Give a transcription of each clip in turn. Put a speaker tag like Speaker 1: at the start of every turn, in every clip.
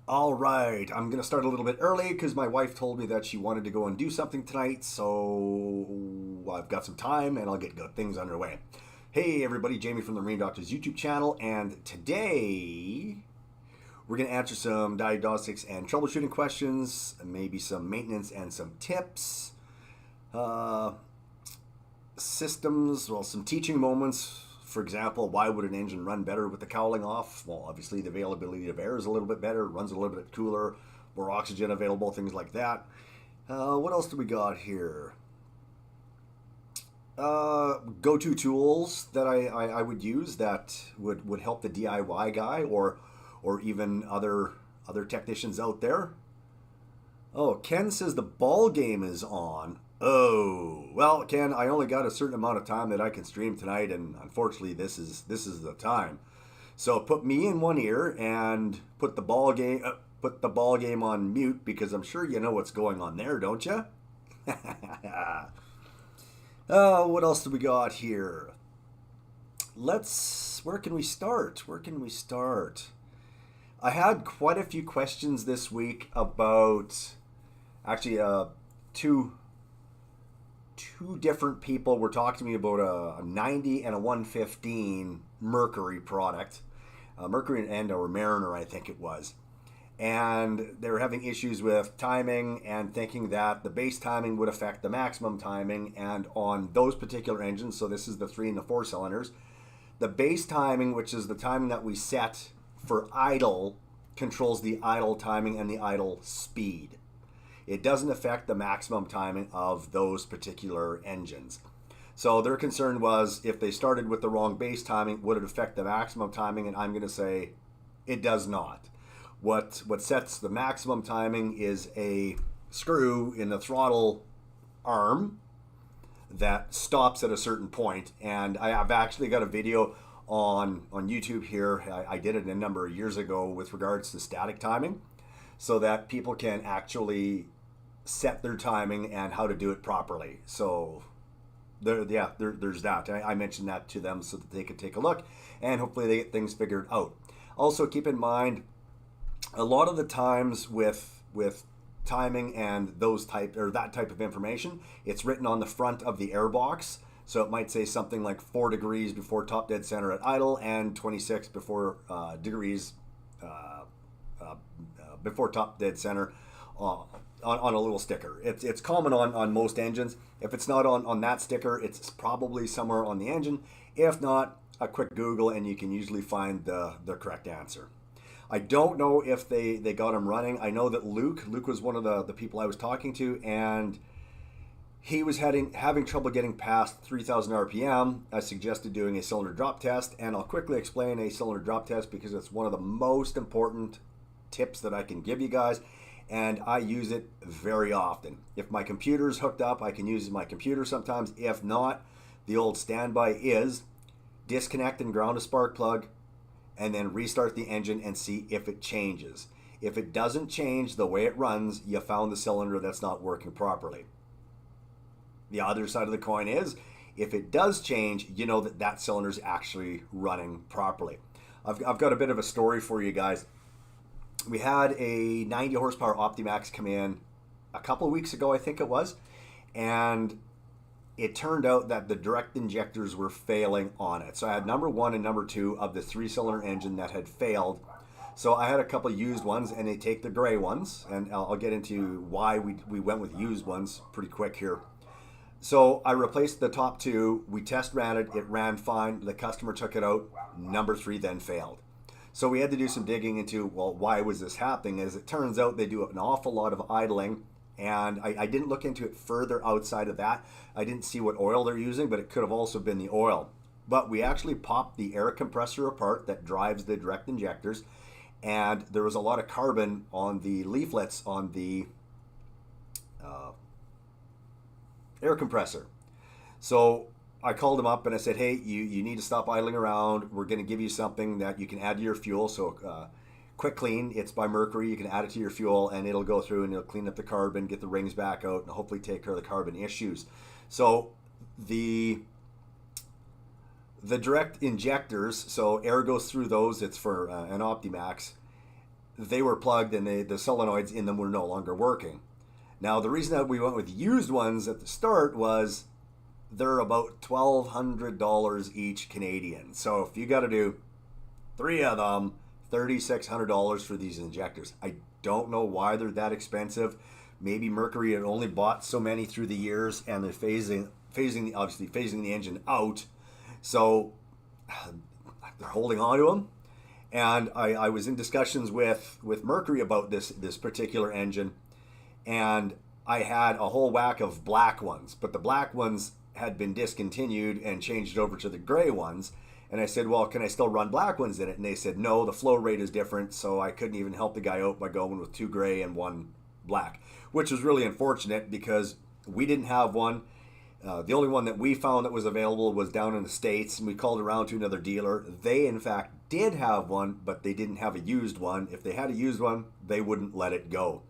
Speaker 1: All right, I'm going to start a little bit early because my wife told me that she wanted to go and do something tonight, so I've got some time and I'll get good things underway. Hey, everybody, Jamie from the Marine Doctors YouTube channel, and today we're going to answer some diagnostics and troubleshooting questions, maybe some maintenance and some tips, uh, systems, well, some teaching moments. For example, why would an engine run better with the cowling off? Well, obviously the availability of air is a little bit better, runs a little bit cooler, more oxygen available, things like that. What else do we got here? Go-to tools that I would use that would help the DIY guy or even other technicians out there. Oh, Ken says the ball game is on. Oh, well, Ken, I only got a certain amount of time that I can stream tonight, and unfortunately, this is the time. So put me in one ear and put the ball game on mute because I'm sure you know what's going on there, don't you? What else do we got here? Where can we start? Where can we start? I had quite a few questions this week about actually two different people were talking to me about a 90 and a 115 Mercury product, Mercury and or Mariner, I think it was, and they were having issues with timing and thinking that the base timing would affect the maximum timing, and on those particular engines, so this is the 3 and the 4 cylinders, the base timing, which is the timing that we set for idle, controls the idle timing and the idle speed. It doesn't affect the maximum timing of those particular engines. So their concern was if they started with the wrong base timing, would it affect the maximum timing? And I'm going to say it does not. What sets the maximum timing is a screw in the throttle arm that stops at a certain point. And I've actually got a video on YouTube here. I did it a number of years ago with regards to static timing so that people can actually set their timing and how to do it properly. So there's that. I mentioned that to them so that they could take a look and hopefully they get things figured out. Also, keep in mind, a lot of the times with timing and that type of information, it's written on the front of the airbox. So it might say something like 4 degrees before top dead center at idle and 26 degrees before top dead center on a little sticker. It's common on most engines. If it's not on that sticker, it's probably somewhere on the engine. If not, a quick Google and you can usually find the correct answer. I don't know if they got them running. I know that Luke was one of the people I was talking to, and he was having trouble getting past 3,000 RPM. I suggested doing a cylinder drop test, and I'll quickly explain a cylinder drop test because it's one of the most important tips that I can give you guys, and I use it very often. If my computer's hooked up, I can use my computer sometimes. If not, the old standby is disconnect and ground a spark plug, and then restart the engine and see if it changes. If it doesn't change the way it runs, you found the cylinder that's not working properly. The other side of the coin is, if it does change, you know that cylinder is actually running properly. I've got a bit of a story for you guys. We had a 90 horsepower Optimax come in a couple of weeks ago, I think it was, and it turned out that the direct injectors were failing on it. So I had number 1 and number 2 of the 3-cylinder engine that had failed. So I had a couple of used ones, and they take the gray ones, and I'll get into why we went with used ones pretty quick here. So I replaced the top 2. We test ran it. It ran fine. The customer took it out. Number 3 then failed. So we had to do some digging into, well, why was this happening? As it turns out, they do an awful lot of idling, and I didn't look into it further outside of that. I didn't see what oil they're using, but it could have also been the oil. But we actually popped the air compressor apart that drives the direct injectors, and there was a lot of carbon on the leaflets on the air compressor. So I called him up and I said, hey, you need to stop idling around. We're going to give you something that you can add to your fuel. So quick clean, it's by Mercury. You can add it to your fuel and it'll go through and it'll clean up the carbon, get the rings back out, and hopefully take care of the carbon issues. So the direct injectors, so air goes through those. It's for an Optimax. they were plugged and the solenoids in them were no longer working. Now, the reason that we went with used ones at the start was they're about $1,200 each Canadian. So if you got to do 3 of them, $3,600 for these injectors. I don't know why they're that expensive. Maybe Mercury had only bought so many through the years, and they're phasing the engine out. So they're holding on to them. And I was in discussions with Mercury about this particular engine, and I had a whole whack of black ones, but the black ones had been discontinued and changed over to the gray ones. And I said, well, can I still run black ones in it? And they said, no, the flow rate is different. So I couldn't even help the guy out by going with 2 gray and 1 black, which was really unfortunate because we didn't have one. The only one that we found that was available was down in the States, and we called around to another dealer. They, in fact, did have one, but they didn't have a used one. If they had a used one, they wouldn't let it go.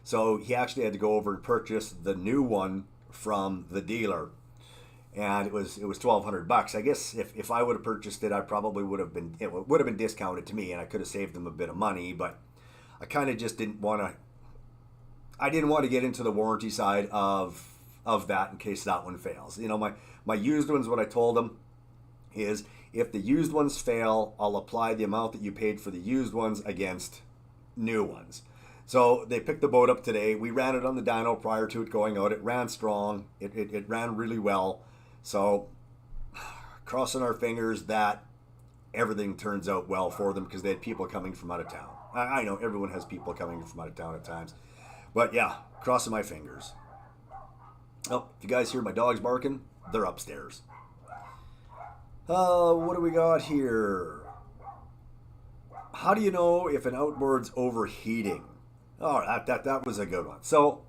Speaker 1: So he actually had to go over and purchase the new one from the dealer. And it was $1,200. I guess if I would have purchased it, it would have been discounted to me, and I could have saved them a bit of money. But I kind of just didn't want to. I didn't want to get into the warranty side of that in case that one fails. You know, my used ones. What I told them is, if the used ones fail, I'll apply the amount that you paid for the used ones against new ones. So they picked the boat up today. We ran it on the dyno prior to it going out. It ran strong. It ran really well. So, crossing our fingers that everything turns out well for them, because they had people coming from out of town. I know everyone has people coming from out of town at times. But yeah, crossing my fingers. Oh, if you guys hear my dogs barking, they're upstairs. What do we got here? How do you know if an outboard's overheating? Oh, that was a good one. So,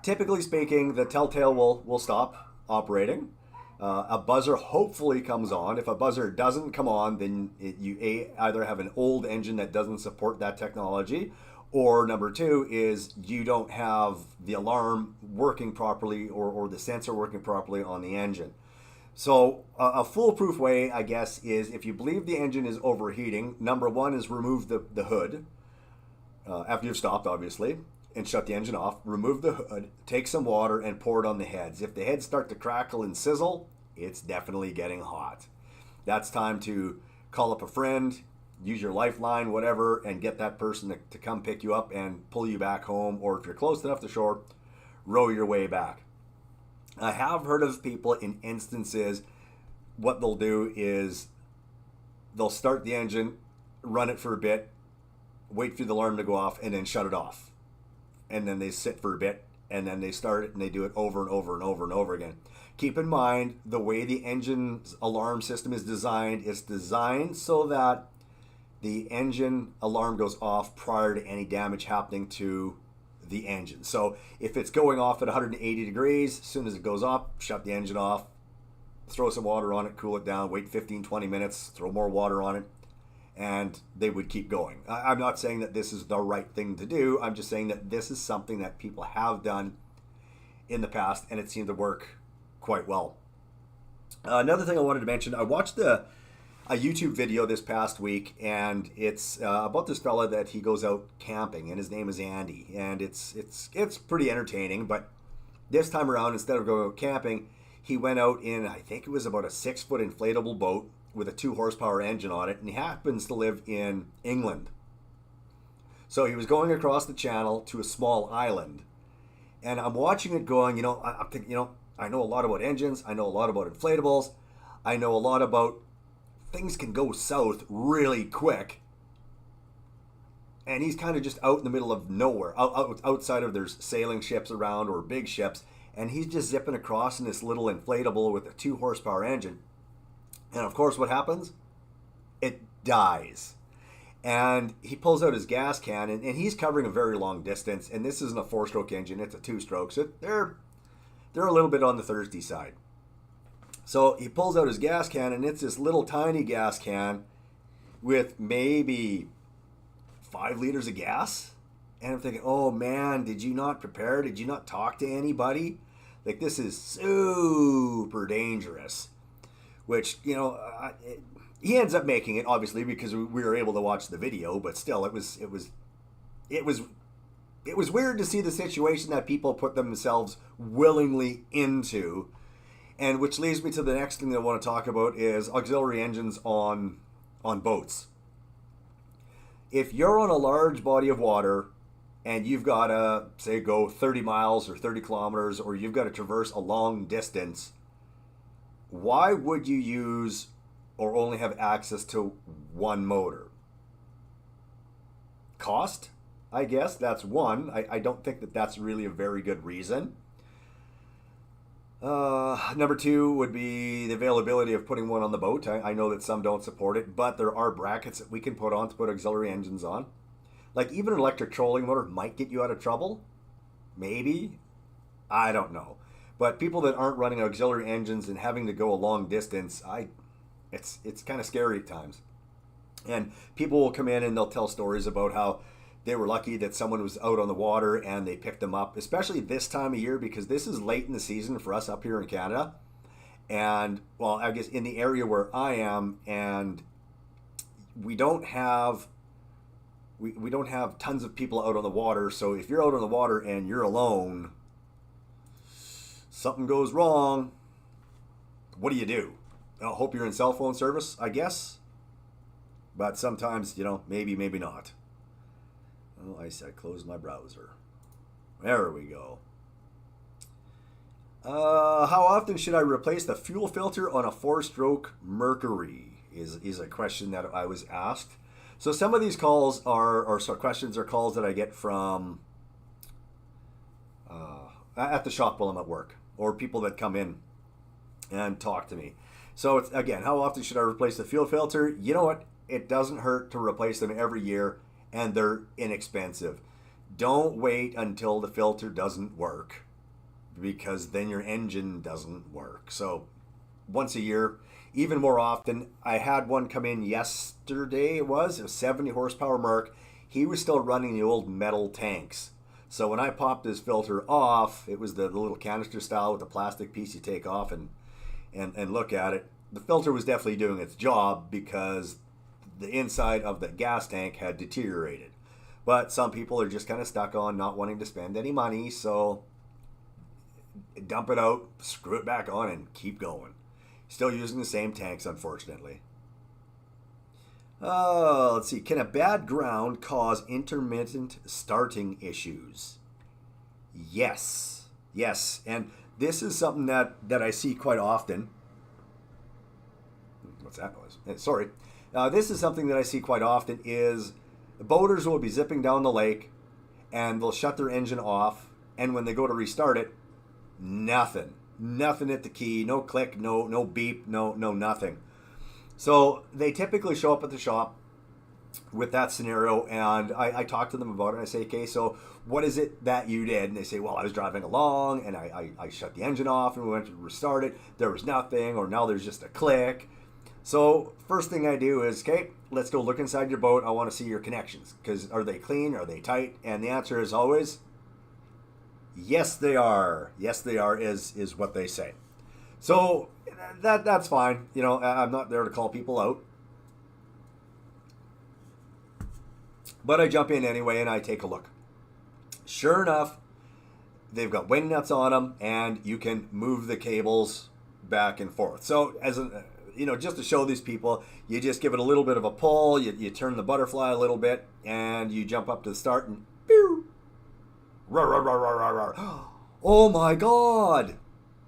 Speaker 1: typically speaking, the telltale will stop operating. A buzzer hopefully comes on. If a buzzer doesn't come on, then you either have an old engine that doesn't support that technology, or number 2 is you don't have the alarm working properly or the sensor working properly on the engine. So a foolproof way, I guess, is if you believe the engine is overheating, number 1 is remove the hood after you've stopped, obviously, and shut the engine off. Remove the hood, take some water, and pour it on the heads. If the heads start to crackle and sizzle, it's definitely getting hot. That's time to call up a friend, use your lifeline, whatever, and get that person to come pick you up and pull you back home. Or if you're close enough to shore, row your way back. I have heard of people in instances, what they'll do is they'll start the engine, run it for a bit, wait for the alarm to go off, and then shut it off. And then they sit for a bit, and then they start it, and they do it over and over and over and over again. Keep in mind, the way the engine's alarm system is designed, it's designed so that the engine alarm goes off prior to any damage happening to the engine. So if it's going off at 180 degrees, as soon as it goes off, shut the engine off, throw some water on it, cool it down, wait 15-20 minutes, throw more water on it, and they would keep going. I'm not saying that this is the right thing to do. I'm just saying that this is something that people have done in the past, and it seemed to work quite well. Another thing I wanted to mention, I watched a YouTube video this past week, and it's about this fella that he goes out camping, and his name is Andy, and it's pretty entertaining. But this time around, instead of going out camping, he went out in, I think it was about a 6-foot inflatable boat with a 2-horsepower engine on it, and he happens to live in England. So he was going across the channel to a small island, and I'm watching it going, I'm thinking, I know a lot about engines, I know a lot about inflatables, I know a lot about things can go south really quick, and he's kind of just out in the middle of nowhere, outside of there's sailing ships around or big ships, and he's just zipping across in this little inflatable with a 2-horsepower engine. And of course, what happens? It dies. And he pulls out his gas can, and he's covering a very long distance. And this isn't a 4-stroke engine; it's a 2-stroke. So they're a little bit on the thirsty side. So he pulls out his gas can, and it's this little tiny gas can with maybe 5 liters of gas. And I'm thinking, oh man, did you not prepare? Did you not talk to anybody? Like, this is super dangerous. Which, He ends up making it, obviously, because we were able to watch the video. But still, it was weird to see the situation that people put themselves willingly into. And which leads me to the next thing that I want to talk about is auxiliary engines on boats. If you're on a large body of water and you've got to, say, go 30 miles or 30 kilometers, or you've got to traverse a long distance, why would you use or only have access to one motor? Cost, I guess, that's one. I don't think that that's really a very good reason. Number two would be the availability of putting one on the boat. I know that some don't support it, but there are brackets that we can put on to put auxiliary engines on. Like even an electric trolling motor might get you out of trouble. Maybe. I don't know. But people that aren't running auxiliary engines and having to go a long distance, it's kind of scary at times. And people will come in and they'll tell stories about how they were lucky that someone was out on the water and they picked them up, especially this time of year, because this is late in the season for us up here in Canada. And, well, I guess in the area where I am, and we don't have tons of people out on the water. So if you're out on the water and you're alone, something goes wrong, what do you do? I hope you're in cell phone service, I guess. But sometimes, maybe not. Oh, I closed my browser. There we go. How often should I replace the fuel filter on a 4-stroke Mercury? Is a question that I was asked. So some of these calls questions or calls that I get from at the shop while I'm at work, or people that come in and talk to me. So it's, again, how often should I replace the fuel filter? You know what? It doesn't hurt to replace them every year, and they're inexpensive. Don't wait until the filter doesn't work, because then your engine doesn't work. So once a year, even more often. I had one come in yesterday. It was a 70 horsepower Merc. He was still running the old metal tanks. So when I popped his filter off, it was the little canister style with the plastic piece you take off and look at it. The filter was definitely doing its job because the inside of the gas tank had deteriorated. But some people are just kind of stuck on not wanting to spend any money, so dump it out, screw it back on, and keep going. Still using the same tanks, unfortunately. Let's see. Can a bad ground cause intermittent starting issues? Yes. Yes. And this is something that I see quite often. What's that noise? Sorry. This is something that I see quite often is boaters will be zipping down the lake and they'll shut their engine off, and when they go to restart it, nothing at the key, no click, no beep, no nothing. So they typically show up at the shop with that scenario, and I talk to them about it, and I say, okay, so what is it that you did? And they say, well, I was driving along and I shut the engine off and we went to restart it, there was nothing, or now there's just a click. So first thing I do is, okay, let's go look inside your boat. I want to see your connections, because are they clean? Are they tight? And the answer is always, yes, they are. Yes, they are is what they say. So that's fine. I'm not there to call people out. But I jump in anyway and I take a look. Sure enough, they've got wing nuts on them, and you can move the cables back and forth. So just to show these people, you just give it a little bit of a pull, you turn the butterfly a little bit, and you jump up to the start, and pew! Rawr, rawr, rawr, rawr, rawr. Oh my God!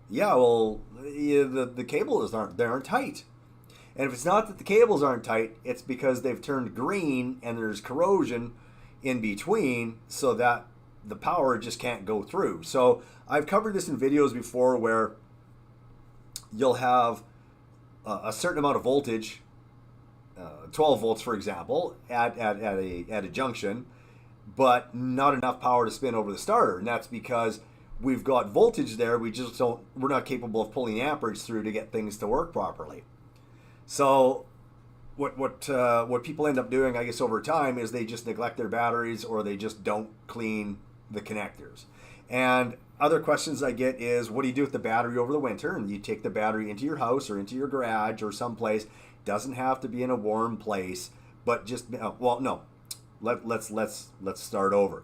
Speaker 1: Yeah, well, the cables aren't tight. And if it's not that the cables aren't tight, it's because they've turned green and there's corrosion in between, so that the power just can't go through. So I've covered this in videos before where you'll have a certain amount of voltage, 12 volts, for example, at a junction, but not enough power to spin over the starter. And that's because we've got voltage there. We're not capable of pulling the amperage through to get things to work properly. So what people end up doing, I guess, over time is they just neglect their batteries, or they just don't clean the connectors. And other questions I get is, what do you do with the battery over the winter? And you take the battery into your house or into your garage or someplace, doesn't have to be in a warm place, but just well, no. Let's start over.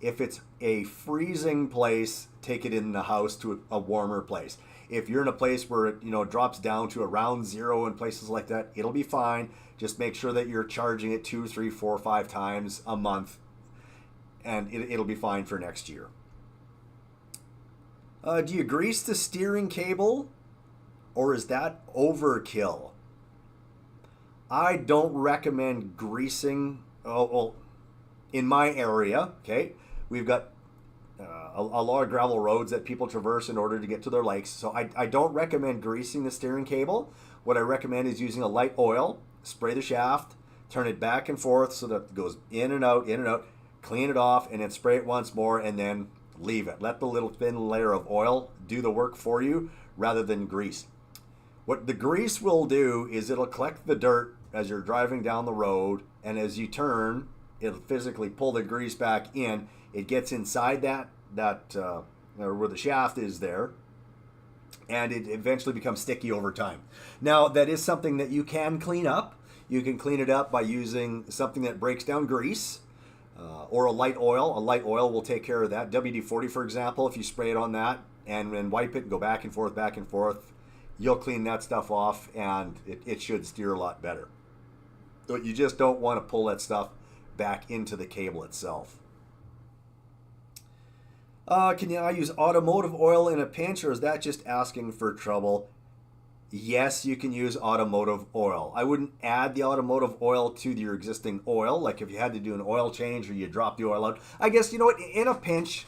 Speaker 1: If it's a freezing place, take it in the house to a warmer place. If you're in a place where it drops down to around zero and places like that, it'll be fine. Just make sure that you're charging it 2, 3, 4, 5 times a month, and it'll be fine for next year. Do you grease the steering cable, or is that overkill? I don't recommend greasing. Oh, well, in my area, okay, we've got a lot of gravel roads that people traverse in order to get to their lakes. So I don't recommend greasing the steering cable. What I recommend is using a light oil, spray the shaft, turn it back and forth so that it goes in and out, clean it off, and then spray it once more, and then leave it. Let the little thin layer of oil do the work for you rather than grease. What the grease will do is it'll collect the dirt as you're driving down the road, and as you turn, it'll physically pull the grease back in. It gets inside that or where the shaft is there, and it eventually becomes sticky over time. Now, that is something that you can clean up. You can clean it up by using something that breaks down grease, or a light oil. A light oil will take care of that. WD-40, for example, if you spray it on that and wipe it and go back and forth, you'll clean that stuff off, and it should steer a lot better. But you just don't want to pull that stuff back into the cable itself. Can I use automotive oil in a pinch, or is that just asking for trouble? Yes, you can use automotive oil. I wouldn't add the automotive oil to your existing oil, like if you had to do an oil change or you drop the oil out. I guess, you know what, in a pinch,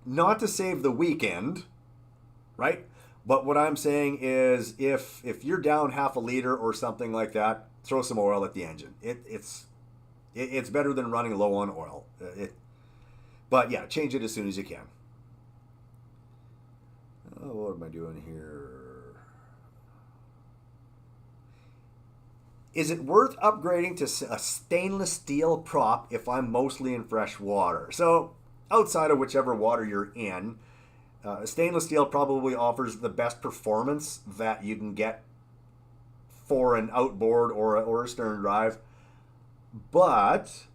Speaker 1: not to save the weekend, right? But what I'm saying is if you're down half a liter or something like that, throw some oil at the engine. It's better than running low on oil. But yeah, change it as soon as you can. What am I doing here? Is it worth upgrading to a stainless steel prop if I'm mostly in fresh water? So outside of whichever water you're in, stainless steel probably offers the best performance that you can get for an outboard or a stern drive. But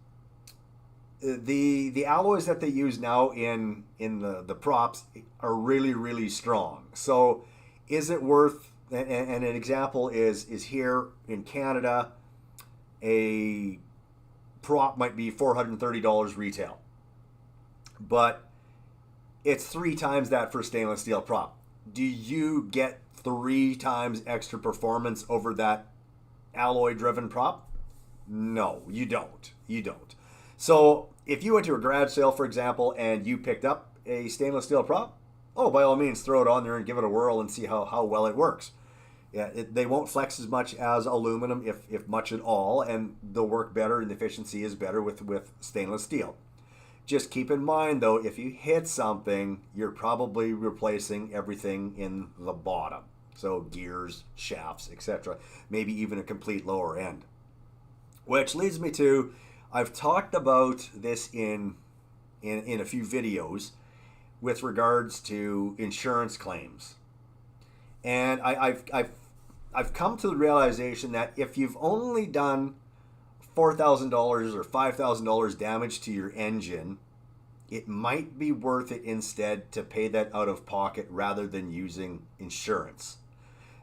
Speaker 1: the alloys that they use now in the props are really, really strong. So is it worth, and an example is here in Canada, a prop might be $430 retail, but it's 3 times that for stainless steel prop. Do you get 3 times extra performance over that alloy driven prop? No, you don't. So if you went to a garage sale, for example, and you picked up a stainless steel prop, by all means, throw it on there and give it a whirl and see how well it works. Yeah, they won't flex as much as aluminum, if much at all, and they'll work better and the efficiency is better with stainless steel. Just keep in mind, though, if you hit something, you're probably replacing everything in the bottom. So gears, shafts, etc. Maybe even a complete lower end. Which leads me to, I've talked about this in a few videos with regards to insurance claims. And I've come to the realization that if you've only done $4,000 or $5,000 damage to your engine, it might be worth it instead to pay that out of pocket rather than using insurance.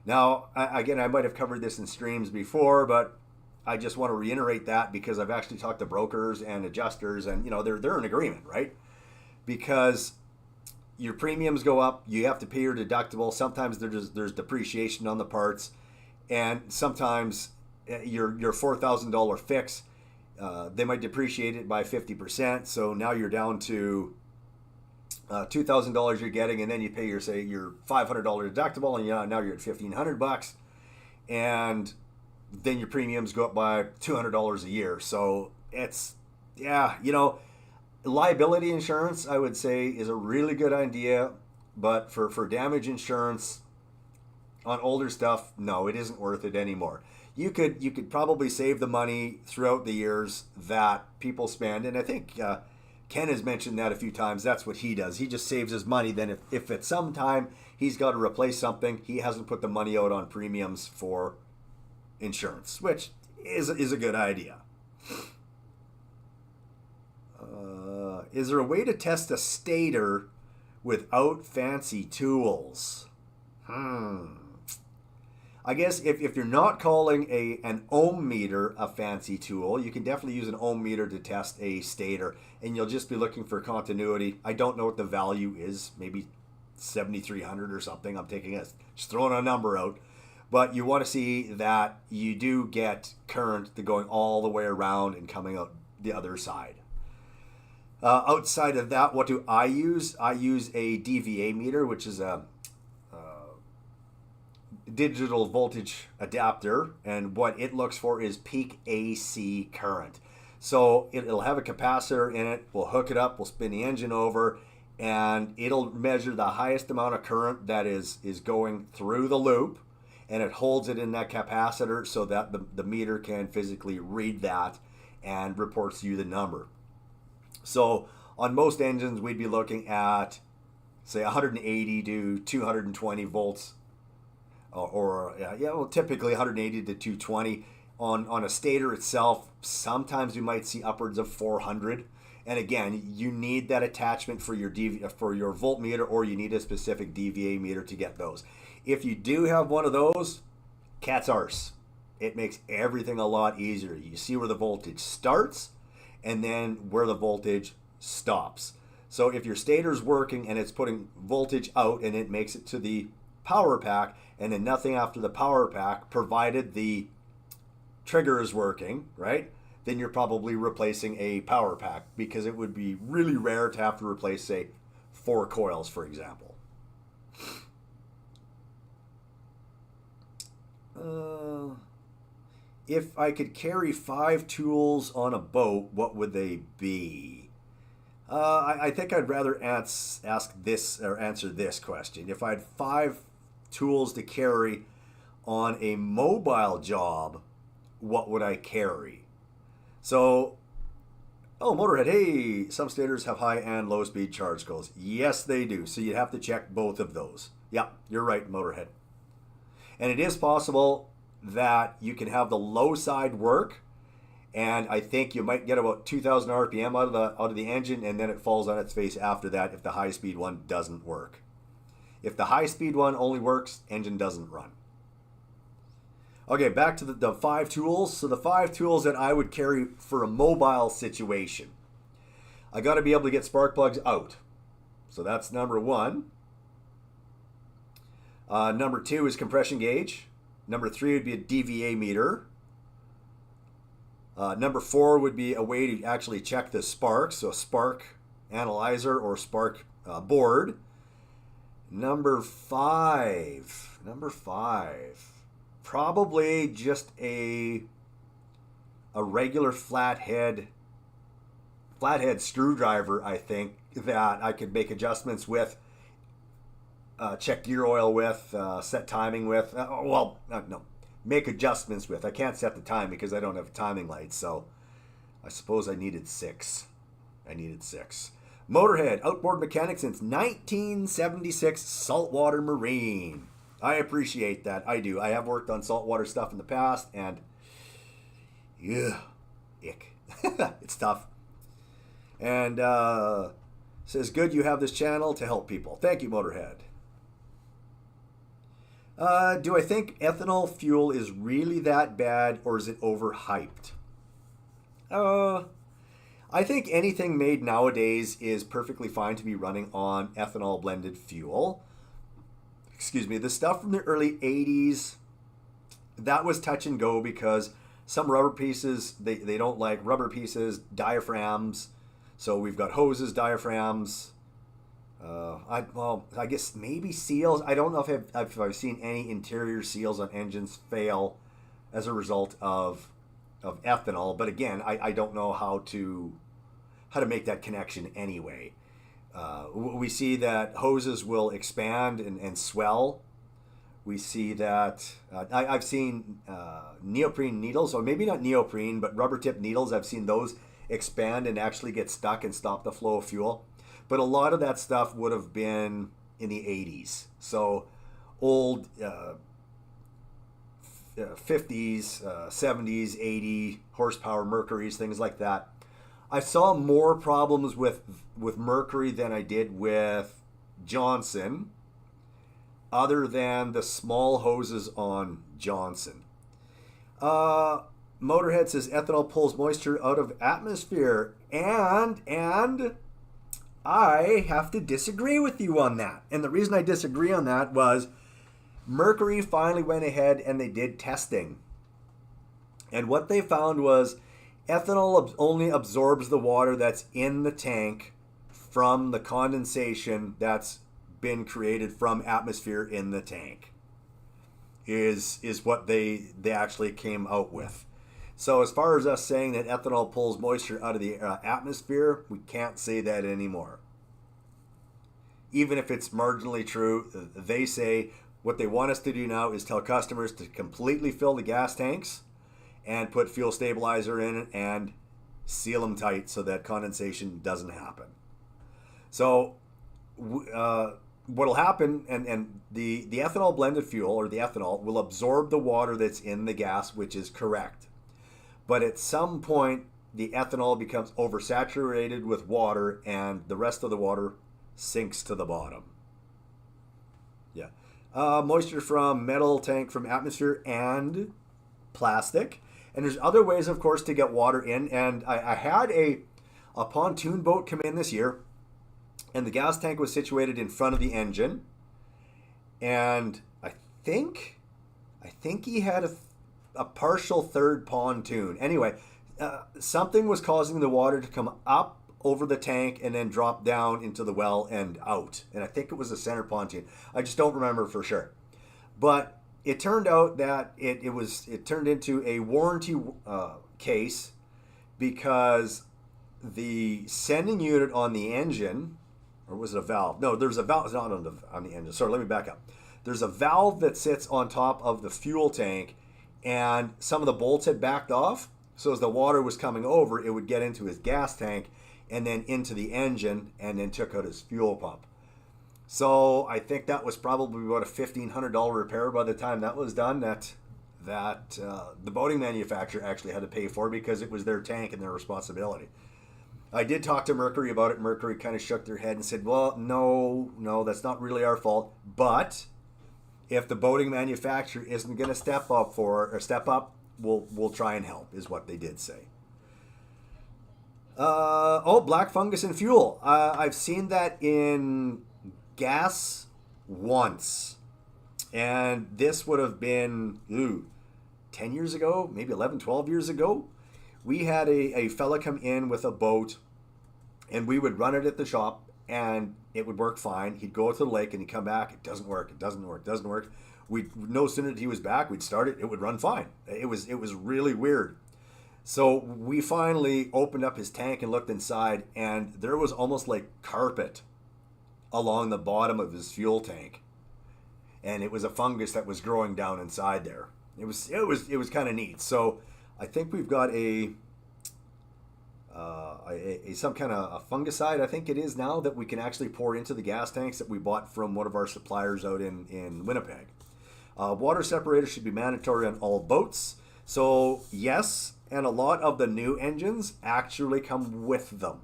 Speaker 1: Now, again, I might have covered this in streams before, but I just want to reiterate that because I've actually talked to brokers and adjusters, and they're in agreement, right? Because your premiums go up, you have to pay your deductible. Sometimes there's depreciation on the parts, and sometimes your $4,000 fix, they might depreciate it by 50%. So now you're down to $2,000 you're getting, and then you pay your $500 deductible, and now you're at $1,500, and then your premiums go up by $200 a year. So it's, liability insurance, I would say, is a really good idea, but for damage insurance on older stuff, no, it isn't worth it anymore. You could probably save the money throughout the years that people spend, and I think Ken has mentioned that a few times. That's what he does. He just saves his money. Then if at some time he's got to replace something, he hasn't put the money out on premiums for insurance, which is a good idea. Is there a way to test a stator without fancy tools? I guess if you're not calling an ohm meter a fancy tool, you can definitely use an ohm meter to test a stator, and you'll just be looking for continuity. I don't know what the value is, maybe 7,300 or something. I'm just throwing a number out. But you want to see that you do get current going all the way around and coming out the other side. Outside of that, what do I use? I use a DVA meter, which is a digital voltage adapter, and what it looks for is peak AC current. So it'll have a capacitor in it. We'll hook it up, we'll spin the engine over, and it'll measure the highest amount of current that is going through the loop, and it holds it in that capacitor so that the meter can physically read that and reports you the number. So on most engines, we'd be looking at, say, 180 to 220 volts, typically 180 to 220. On a stator itself, sometimes you might see upwards of 400. And again, you need that attachment for your voltmeter, or you need a specific DVA meter to get those. If you do have one of those, cat's arse. It makes everything a lot easier. You see where the voltage starts and then where the voltage stops. So if your stator's working and it's putting voltage out and it makes it to the power pack, and then nothing after the power pack, provided the trigger is working, right? Then you're probably replacing a power pack, because it would be really rare to have to replace, say, 4 coils, for example. If I could carry 5 tools on a boat, what would they be? I think I'd rather answer this question. If I had 5 tools to carry on a mobile job, what would I carry? So, Motorhead, hey, some stators have high and low speed charge coils. Yes, they do. So you'd have to check both of those. Yeah, you're right, Motorhead. And it is possible that you can have the low side work, and I think you might get about 2,000 RPM out of the engine, and then it falls on its face after that if the high speed one doesn't work. If the high speed one only works, engine doesn't run. Okay, back to the 5 tools. So the 5 tools that I would carry for a mobile situation. I got to be able to get spark plugs out. So that's number 1. Number 2 is compression gauge. Number 3 would be a DVA meter. Number 4 would be a way to actually check the spark, so a spark analyzer or spark board. Number 5, probably just a regular flathead screwdriver, I think, that I could make adjustments with, check gear oil with, set timing with. Make adjustments with. I can't set the time because I don't have timing lights, so I suppose I needed 6. Motorhead, outboard mechanic since 1976, saltwater marine. I appreciate that. I do. I have worked on saltwater stuff in the past, and ick. It's tough. And says, good you have this channel to help people. Thank you, Motorhead. Do I think ethanol fuel is really that bad, or is it overhyped? I think anything made nowadays is perfectly fine to be running on ethanol blended fuel. Excuse me. The stuff from the early 80s, that was touch and go, because some rubber pieces, they don't like rubber pieces, diaphragms. So we've got hoses, diaphragms. I guess maybe seals. I don't know if I've seen any interior seals on engines fail as a result of ethanol. But again, I don't know how to make that connection anyway. We see that hoses will expand and swell. We see that I've seen neoprene needles, or maybe not neoprene, but rubber tip needles. I've seen those expand and actually get stuck and stop the flow of fuel. But a lot of that stuff would have been in the 80s. So old 50s, 70s, 80 horsepower Mercuries, things like that. I saw more problems with Mercury than I did with Johnson, other than the small hoses on Johnson. Motorhead says ethanol pulls moisture out of atmosphere, and I have to disagree with you on that. And the reason I disagree on that was Mercury finally went ahead and they did testing. And what they found was ethanol only absorbs the water that's in the tank from the condensation that's been created from atmosphere in the tank. Is what they actually came out with. So as far as us saying that ethanol pulls moisture out of the atmosphere, we can't say that anymore. Even if it's marginally true, they say what they want us to do now is tell customers to completely fill the gas tanks and put fuel stabilizer in it and seal them tight so that condensation doesn't happen. So what will happen, and the ethanol blended fuel, or the ethanol, will absorb the water that's in the gas, which is correct. But at some point, the ethanol becomes oversaturated with water and the rest of the water sinks to the bottom. Yeah. Moisture from metal tank from atmosphere and plastic. And there's other ways, of course, to get water in. And I had a pontoon boat come in this year, and the gas tank was situated in front of the engine. And I think he had a partial third pontoon. Anyway, something was causing the water to come up over the tank and then drop down into the well and out. And I think it was a center pontoon. I just don't remember for sure. But it turned out that it turned into a warranty case because the sending unit on the engine, or was it a valve? No, there's a valve. It's not on the engine. Sorry, let me back up. There's a valve that sits on top of the fuel tank, and some of the bolts had backed off. So as the water was coming over, it would get into his gas tank and then into the engine and then took out his fuel pump. So I think that was probably about a $1,500 repair by the time that was done, that the boating manufacturer actually had to pay for because it was their tank and their responsibility. I did talk to Mercury about it. Mercury kind of shook their head and said, well, no, that's not really our fault. But if the boating manufacturer isn't going to step up, we'll try and help, is what they did say. Black fungus in fuel. I've seen that in gas once. And this would have been 10 years ago, maybe 11, 12 years ago. We had a fella come in with a boat, and we would run it at the shop, and it would work fine. He'd go to the lake, and he'd come back. It doesn't work. No sooner than he was back, we'd start it. It would run fine. It was really weird. So we finally opened up his tank and looked inside, and there was almost like carpet along the bottom of his fuel tank, and it was a fungus that was growing down inside there. It was kind of neat. So I think we've got some kind of a fungicide, I think it is now, that we can actually pour into the gas tanks that we bought from one of our suppliers out in Winnipeg. Water separator should be mandatory on all boats. So yes, and a lot of the new engines actually come with them.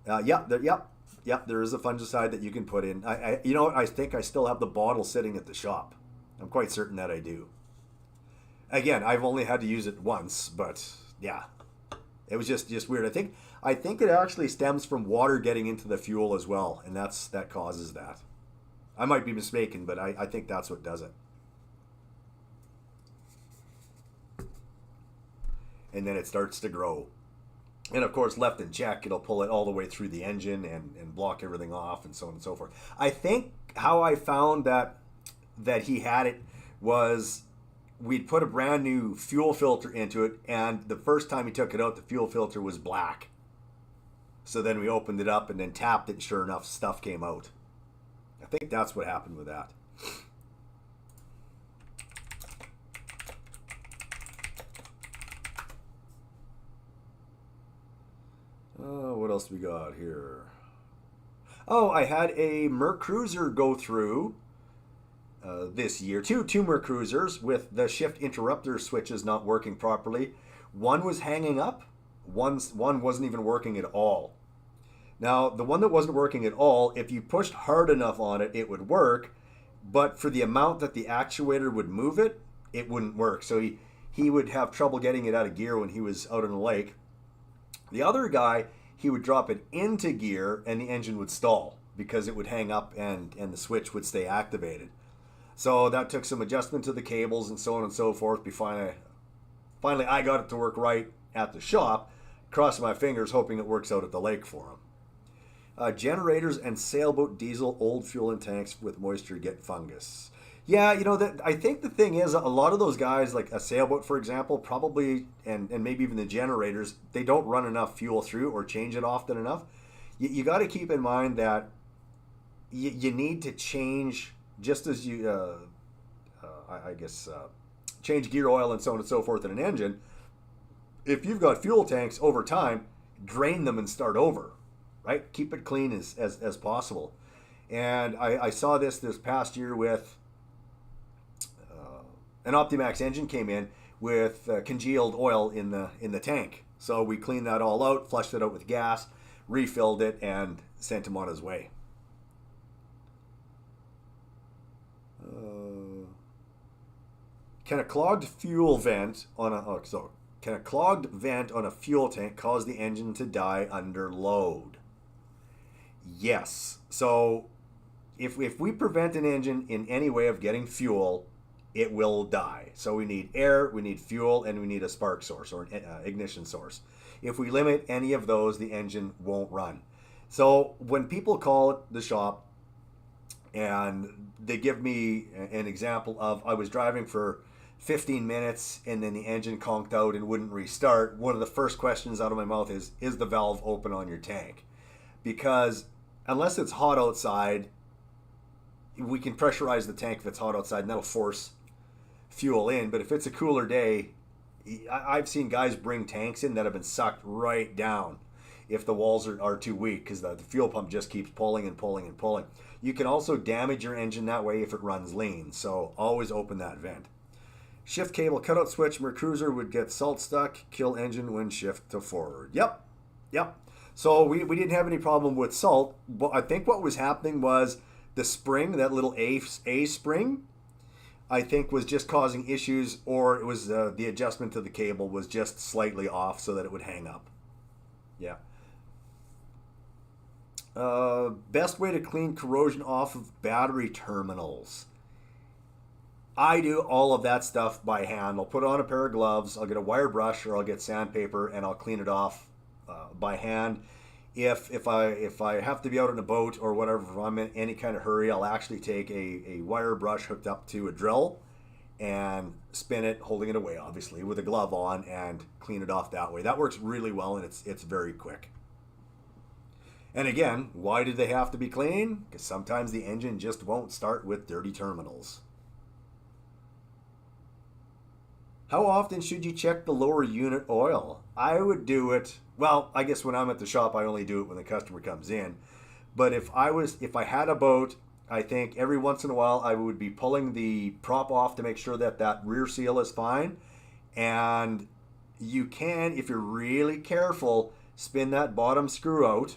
Speaker 1: There is a fungicide that you can put in. I think I still have the bottle sitting at the shop. I'm quite certain that I do. Again, I've only had to use it once, but yeah, it was just weird. I think it actually stems from water getting into the fuel as well, and that causes that. I might be mistaken, but I think that's what does it. And then it starts to grow. And of course, left in check, it'll pull it all the way through the engine and block everything off and so on and so forth. I think how I found that he had it was we'd put a brand new fuel filter into it, and the first time he took it out, the fuel filter was black. So then we opened it up and then tapped it, and sure enough, stuff came out. I think that's what happened with that. else we got here? Oh, I had a Merc Cruiser go through this year. Two Merc Cruisers with the shift interrupter switches not working properly. One was hanging up. One wasn't even working at all. Now, the one that wasn't working at all, if you pushed hard enough on it, it would work. But for the amount that the actuator would move it, it wouldn't work. So he would have trouble getting it out of gear when he was out on the lake. The other guy, he would drop it into gear and the engine would stall because it would hang up and the switch would stay activated. So that took some adjustment to the cables and so on and so forth. Finally, I got it to work right at the shop, crossing my fingers hoping it works out at the lake for him. Generators and sailboat diesel old fuel in tanks with moisture get fungus. Yeah, I think the thing is a lot of those guys, like a sailboat, for example, probably, and maybe even the generators, they don't run enough fuel through or change it often enough. You got to keep in mind that you need to change, just as you, change gear oil and so on and so forth in an engine. If you've got fuel tanks over time, drain them and start over, right? Keep it clean as possible. And I saw this past year with an Optimax engine came in with congealed oil in the tank. So we cleaned that all out, flushed it out with gas, refilled it, and sent him on his way. Can a clogged vent on a fuel tank cause the engine to die under load? Yes. So if we prevent an engine in any way of getting fuel, it will die. So we need air, we need fuel, and we need a spark source or an ignition source. If we limit any of those, the engine won't run. So when people call the shop and they give me an example of, I was driving for 15 minutes and then the engine conked out and wouldn't restart, one of the first questions out of my mouth is the valve open on your tank? Because unless it's hot outside, we can pressurize the tank if it's hot outside, and that'll force fuel in. But if it's a cooler day, I've seen guys bring tanks in that have been sucked right down if the walls are too weak, because the fuel pump just keeps pulling and pulling and pulling. You can also damage your engine that way if it runs lean, so always open that vent. Shift cable cutout switch, Merc Cruiser would get salt stuck, kill engine when shift to forward. Yep. So we didn't have any problem with salt. But I think what was happening was the spring, that little A spring, I think was just causing issues, or it was the adjustment to the cable was just slightly off so that it would hang up. Yeah. Best way to clean corrosion off of battery terminals. I do all of that stuff by hand. I'll put on a pair of gloves, I'll get a wire brush, or I'll get sandpaper, and I'll clean it off by hand. If I have to be out on a boat or whatever, if I'm in any kind of hurry, I'll actually take a wire brush hooked up to a drill and spin it, holding it away, obviously, with a glove on, and clean it off that way. That works really well, and it's very quick. And again, why do they have to be clean? Because sometimes the engine just won't start with dirty terminals. How often should you check the lower unit oil? I would do it, well, I guess when I'm at the shop, I only do it when the customer comes in. But if I had a boat, I think every once in a while I would be pulling the prop off to make sure that rear seal is fine. And you can, if you're really careful, spin that bottom screw out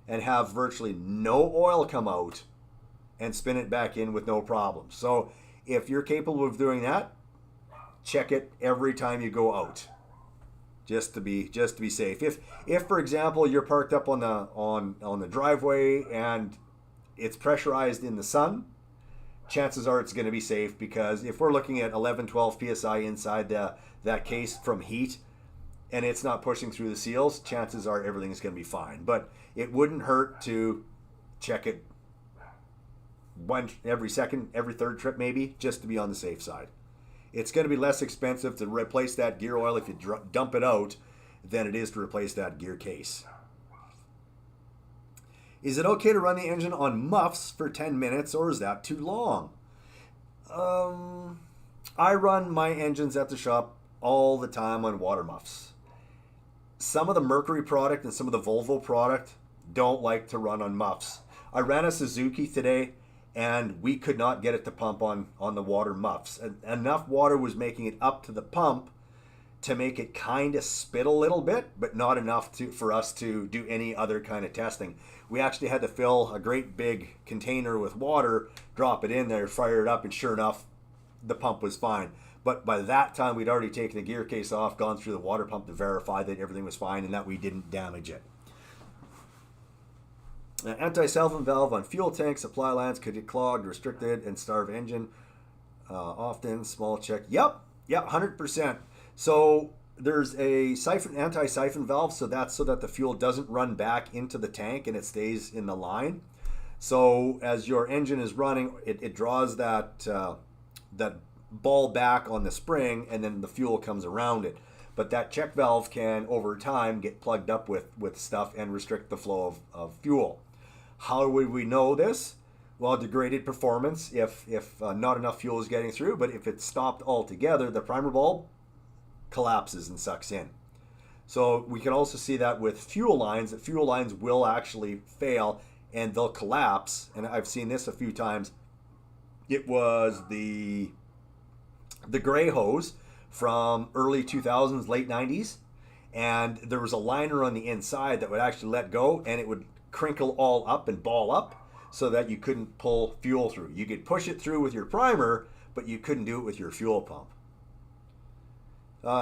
Speaker 1: and have virtually no oil come out and spin it back in with no problem. So if you're capable of doing that, check it every time you go out, just to be safe. If for example you're parked up on the driveway and it's pressurized in the sun, chances are it's going to be safe, because if we're looking at 11-12 psi inside that case from heat and it's not pushing through the seals, chances are everything's going to be fine. But it wouldn't hurt to check it every third trip maybe, just to be on the safe side. It's going to be less expensive to replace that gear oil if you dump it out than it is to replace that gear case. Is it okay to run the engine on muffs for 10 minutes, or is that too long? I run my engines at the shop all the time on water muffs. some of the Mercury product and some of the Volvo product don't like to run on muffs. I ran a Suzuki today, and we could not get it to pump on the water muffs. Enough water was making it up to the pump to make it kind of spit a little bit, but not enough for us to do any other kind of testing. We actually had to fill a great big container with water, drop it in there, fire it up, and sure enough, the pump was fine. But by that time, we'd already taken the gear case off, gone through the water pump to verify that everything was fine and that we didn't damage it. Anti-siphon valve on fuel tank supply lines could get clogged, restricted, and starve engine. Often, small check. Yep, 100%. So there's a anti-siphon valve, so that's so that the fuel doesn't run back into the tank and it stays in the line. So as your engine is running, it draws that ball back on the spring, and then the fuel comes around it. But that check valve can, over time, get plugged up with stuff and restrict the flow of fuel. How would we know this? Well, degraded performance if not enough fuel is getting through, but if it's stopped altogether, the primer bulb collapses and sucks in. So we can also see that with fuel lines, that fuel lines will actually fail and they'll collapse. And I've seen this a few times. It was the gray hose from early 2000s, late 90s, and there was a liner on the inside that would actually let go, and it would crinkle all up and ball up so that you couldn't pull fuel through. You could push it through with your primer, but you couldn't do it with your fuel pump.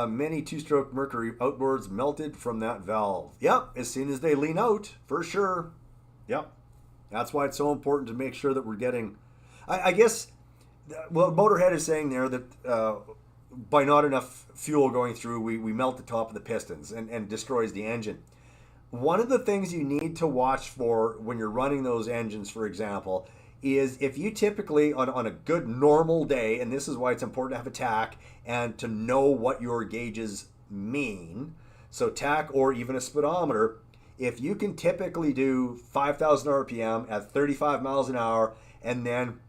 Speaker 1: Many two-stroke Mercury outboards melted from that valve. Yep, as soon as they lean out, for sure. Yep, that's why it's so important to make sure that we're getting, I guess, well, Motorhead is saying there that by not enough fuel going through, we melt the top of the pistons and destroys the engine. One of the things you need to watch for when you're running those engines, for example, is if you typically, on a good normal day, and this is why it's important to have a tach and to know what your gauges mean, so tach or even a speedometer, if you can typically do 5,000 RPM at 35 miles an hour, and then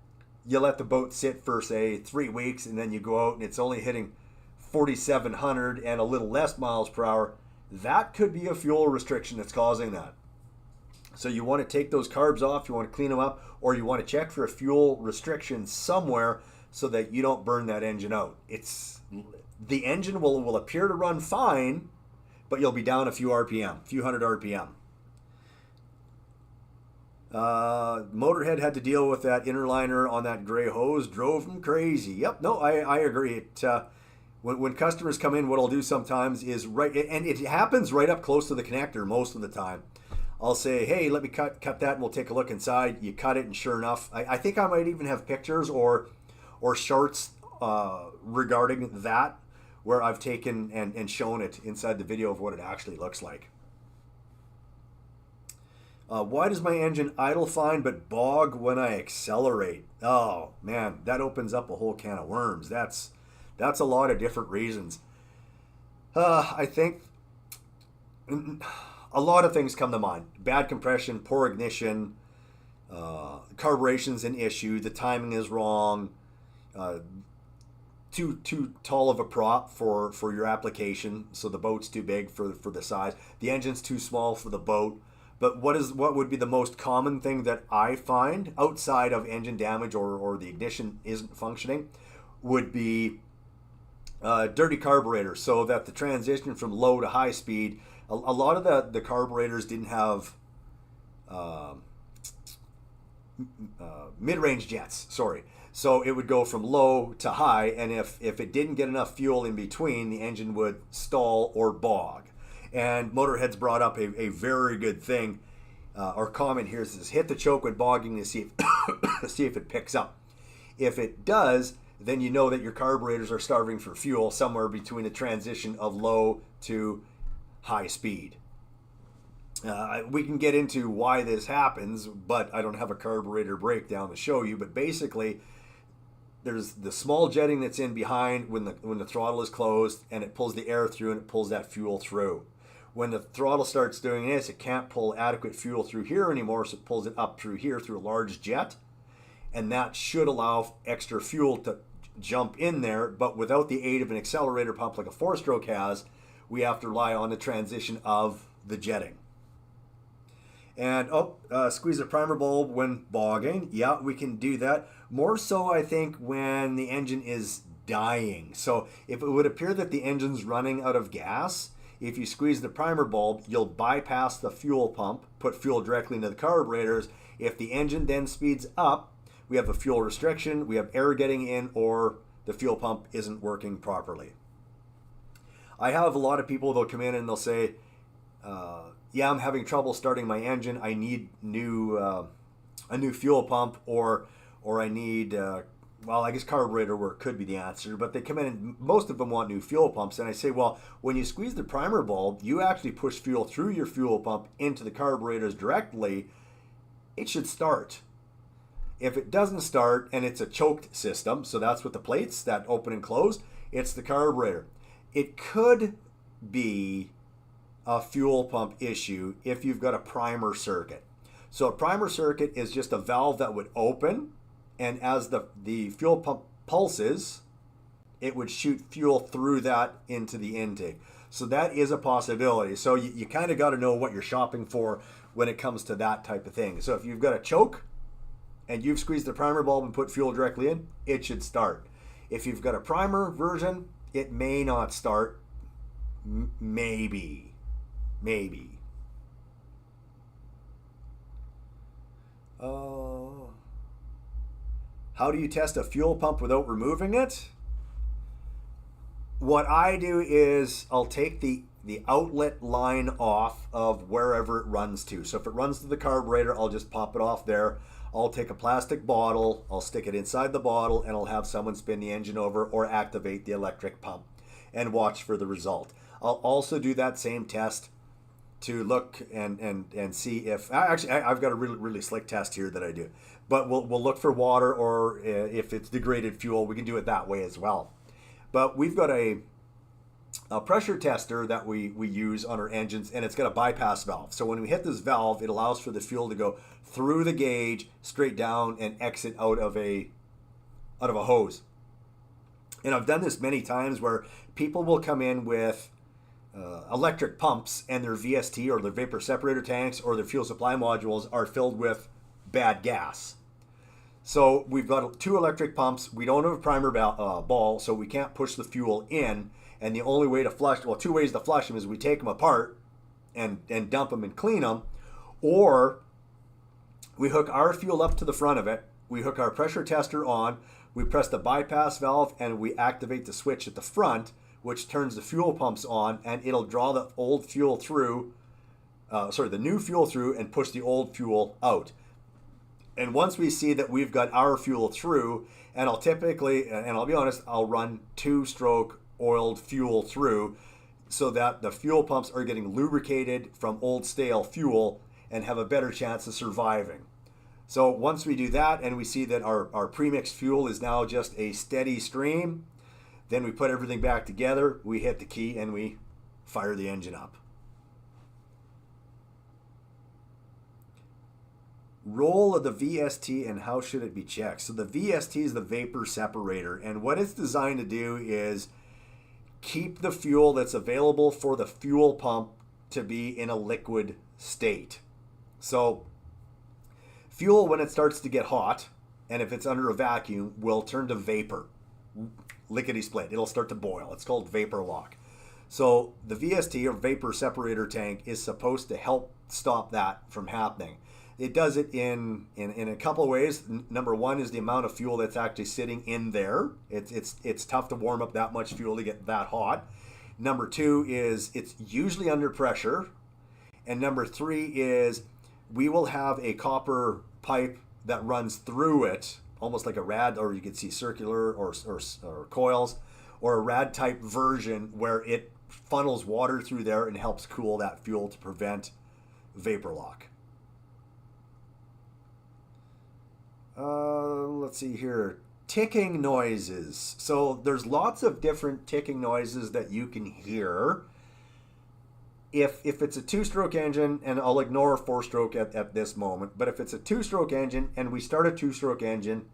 Speaker 1: you let the boat sit for, say, 3 weeks, and then you go out and it's only hitting 4,700 and a little less miles per hour, that could be a fuel restriction that's causing that. So you want to take those carbs off, you want to clean them up, or you want to check for a fuel restriction somewhere so that you don't burn that engine out. The engine will appear to run fine, but you'll be down a few RPM, a few hundred RPM. Motorhead had to deal with that inner liner on that gray hose, drove him crazy. Yep, no, I agree. When customers come in, what I'll do sometimes is and it happens right up close to the connector most of the time. I'll say, hey, let me cut that, and we'll take a look inside. You cut it, and sure enough, I think I might even have pictures or shorts regarding that, where I've taken and shown it inside the video of what it actually looks like. Why does my engine idle fine but bog when I accelerate? Oh man, that opens up a whole can of worms. That's a lot of different reasons. I think a lot of things come to mind. Bad compression, poor ignition, carburetion's an issue, the timing is wrong, too tall of a prop for your application, so the boat's too big for the size. The engine's too small for the boat. But what would be the most common thing that I find outside of engine damage or the ignition isn't functioning would be dirty carburetor, so that the transition from low to high speed, a lot of the carburetors didn't have mid-range jets, so it would go from low to high, and if it didn't get enough fuel in between, the engine would stall or bog. And Motorhead's brought up a very good thing. Our comment here is hit the choke when bogging to see if it picks up. If it does, then you know that your carburetors are starving for fuel somewhere between the transition of low to high speed. We can get into why this happens, but I don't have a carburetor breakdown to show you. But basically, there's the small jetting that's in behind when the throttle is closed, and it pulls the air through and it pulls that fuel through. When the throttle starts doing this, it can't pull adequate fuel through here anymore, so it pulls it up through here through a large jet, and that should allow extra fuel to jump in there. But without the aid of an accelerator pump like a four-stroke has, we have to rely on the transition of the jetting. And squeeze the primer bulb when bogging. Yeah, we can do that. More so, I think, when the engine is dying. So if it would appear that the engine's running out of gas, if you squeeze the primer bulb, you'll bypass the fuel pump, put fuel directly into the carburetors. If the engine then speeds up, we have a fuel restriction, we have air getting in, or the fuel pump isn't working properly. I have a lot of people, they'll come in and they'll say, yeah, I'm having trouble starting my engine. I need a new fuel pump, or I need, well, I guess carburetor work could be the answer. But they come in and most of them want new fuel pumps. And I say, well, when you squeeze the primer bulb, you actually push fuel through your fuel pump into the carburetors directly. It should start. If it doesn't start and it's a choked system, so that's what the plates that open and close, it's the carburetor. It could be a fuel pump issue if you've got a primer circuit. So a primer circuit is just a valve that would open, and as the fuel pump pulses, it would shoot fuel through that into the intake. So that is a possibility. So you kind of got to know what you're shopping for when it comes to that type of thing. So if you've got a choke and you've squeezed the primer bulb and put fuel directly in, it should start. If you've got a primer version, it may not start. Maybe. How do you test a fuel pump without removing it? What I do is I'll take the outlet line off of wherever it runs to. So if it runs to the carburetor, I'll just pop it off there. I'll take a plastic bottle, I'll stick it inside the bottle, and I'll have someone spin the engine over or activate the electric pump and watch for the result. I'll also do that same test to look and see if actually I've got a really slick test here that I do, but we'll look for water, or if it's degraded fuel, we can do it that way as well. But we've got a pressure tester that we use on our engines, and it's got a bypass valve. So when we hit this valve, it allows for the fuel to go through the gauge straight down and exit out of a hose. And I've done this many times where people will come in with electric pumps, and their VST or their vapor separator tanks or their fuel supply modules are filled with bad gas. So we've got 2 electric pumps. We don't have a primer ball, so we can't push the fuel in. And the only way to flush, well, 2 ways to flush them is we take them apart and dump them and clean them, or we hook our fuel up to the front of it. We hook our pressure tester on. We press the bypass valve and we activate the switch at the front, which turns the fuel pumps on, and it'll draw the old fuel through, the new fuel through, and push the old fuel out. And once we see that we've got our fuel through, and I'll typically, and I'll be honest, I'll run 2-stroke oiled fuel through so that the fuel pumps are getting lubricated from old stale fuel and have a better chance of surviving. So once we do that and we see that our premixed fuel is now just a steady stream, then we put everything back together, we hit the key, and we fire the engine up. Role of the VST and how should it be checked? So the VST is the vapor separator, and what it's designed to do is keep the fuel that's available for the fuel pump to be in a liquid state. So fuel, when it starts to get hot, and if it's under a vacuum, will turn to vapor. Lickety split. It'll start to boil. It's called vapor lock. So the VST, or vapor separator tank, is supposed to help stop that from happening. It does it in a couple of ways. Number one is the amount of fuel that's actually sitting in there. It's tough to warm up that much fuel to get that hot. Number two is it's usually under pressure. And number three is we will have a copper pipe that runs through it, almost like a rad, or you could see circular or coils, or a rad type version where it funnels water through there and helps cool that fuel to prevent vapor lock. Let's see here. Ticking noises. So there's lots of different ticking noises that you can hear. If it's a 2-stroke engine, and I'll ignore 4-stroke at this moment, but if it's a 2-stroke engine and we start a 2-stroke engine,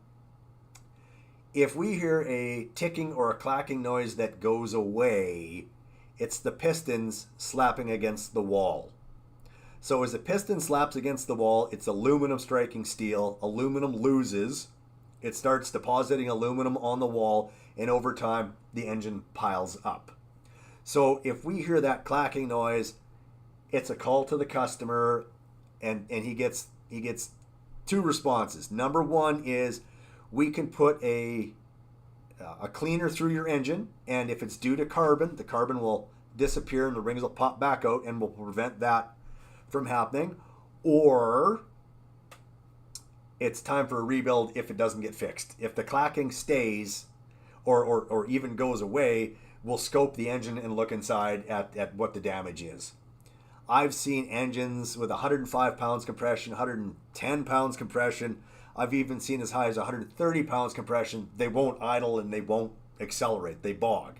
Speaker 1: if we hear a ticking or a clacking noise that goes away, It's the pistons slapping against the wall. So as the piston slaps against the wall, it's aluminum striking steel. Aluminum loses. It starts depositing aluminum on the wall, and over time, the engine piles up. So if we hear that clacking noise, it's a call to the customer, and he gets two responses. Number one is we can put a cleaner through your engine, and if it's due to carbon, the carbon will disappear and the rings will pop back out and will prevent that from happening. Or it's time for a rebuild if it doesn't get fixed. If the clacking stays or even goes away, we'll scope the engine and look inside at what the damage is. I've seen engines with 105 pounds compression, 110 pounds compression. I've even seen as high as 130 pounds compression. They won't idle and they won't accelerate. They bog.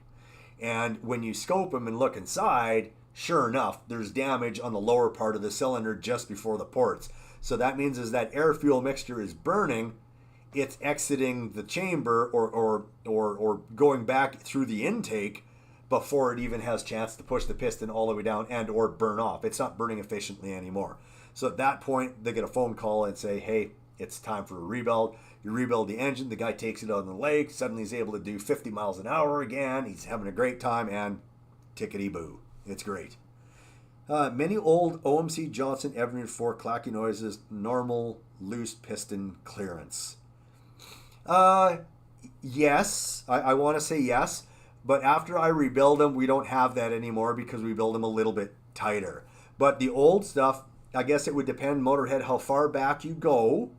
Speaker 1: And when you scope them and look inside, sure enough, there's damage on the lower part of the cylinder just before the ports. So that means as that air-fuel mixture is burning, it's exiting the chamber or going back through the intake before it even has a chance to push the piston all the way down and or burn off. It's not burning efficiently anymore. So at that point, they get a phone call and say, hey, it's time for a rebuild. You rebuild the engine, the guy takes it on the lake, suddenly he's able to do 50 miles an hour again, he's having a great time, and tickety-boo. It's great. Many old OMC Johnson Evinrude 4 clacking noises, normal loose piston clearance. Yes, I want to say yes, but after I rebuild them, we don't have that anymore because we build them a little bit tighter. But the old stuff, I guess it would depend, Motorhead, how far back you go.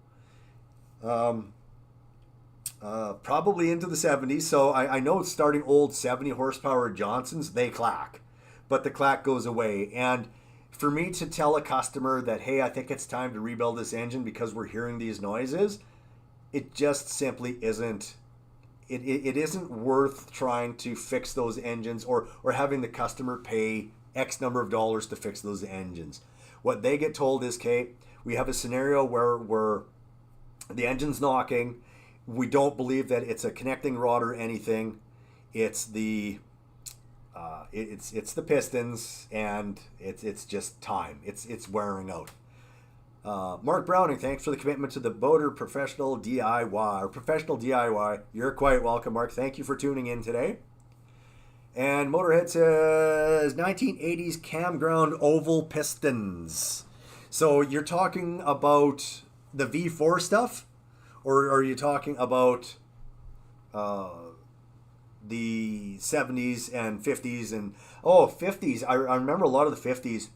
Speaker 1: Probably into the 70s. So I know it's starting old 70 horsepower Johnsons, they clack, but the clack goes away. And for me to tell a customer that, hey, I think it's time to rebuild this engine because we're hearing these noises, it just simply isn't. It isn't worth trying to fix those engines or having the customer pay X number of dollars to fix those engines. What they get told is, okay, we have a scenario where the engine's knocking. We don't believe that it's a connecting rod or anything. It's the pistons, and it's just time. It's wearing out. Mark Browning, thanks for the commitment to the Boater Professional DIY. Or Professional DIY. You're quite welcome, Mark. Thank you for tuning in today. And Motorhead says 1980s campground oval pistons. So you're talking about the V4 stuff? Or are you talking about the 70s and 50s? And 50s. I remember a lot of the 50s.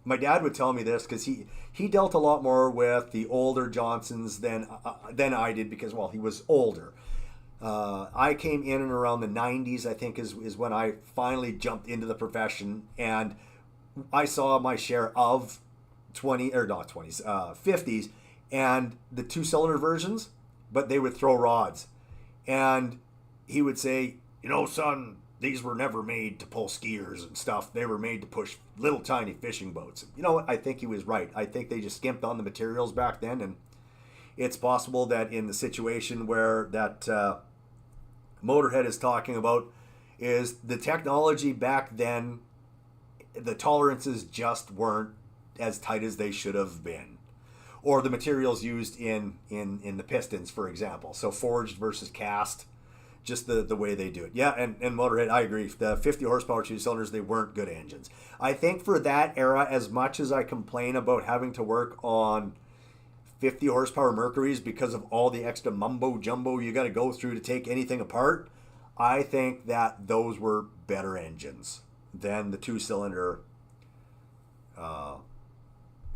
Speaker 1: My dad would tell me this because he dealt a lot more with the older Johnsons than I did because, well, he was older. I came in and around the 90s, I think, is when I finally jumped into the profession, and I saw my share of 50s and the two-cylinder versions, but they would throw rods. And he would say, son, these were never made to pull skiers and stuff. They were made to push little tiny fishing boats. You know what? I think he was right. I think they just skimped on the materials back then, and it's possible that in the situation where that Motorhead is talking about is the technology back then, the tolerances just weren't as tight as they should have been. Or the materials used in the pistons, for example. So forged versus cast, just the way they do it. Yeah, and Motorhead, I agree. The 50 horsepower two cylinders, they weren't good engines. I think for that era, as much as I complain about having to work on 50 horsepower Mercuries because of all the extra mumbo jumbo you got to go through to take anything apart, I think that those were better engines than the two-cylinder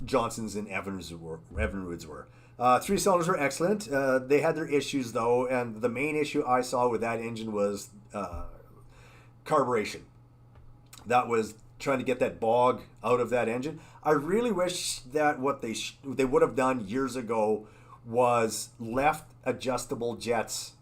Speaker 1: Johnsons and Evinrudes were. Three cylinders were excellent. They had their issues though, and the main issue I saw with that engine was carburation. That was trying to get that bog out of that engine. I really wish that what they would have done years ago was left adjustable jets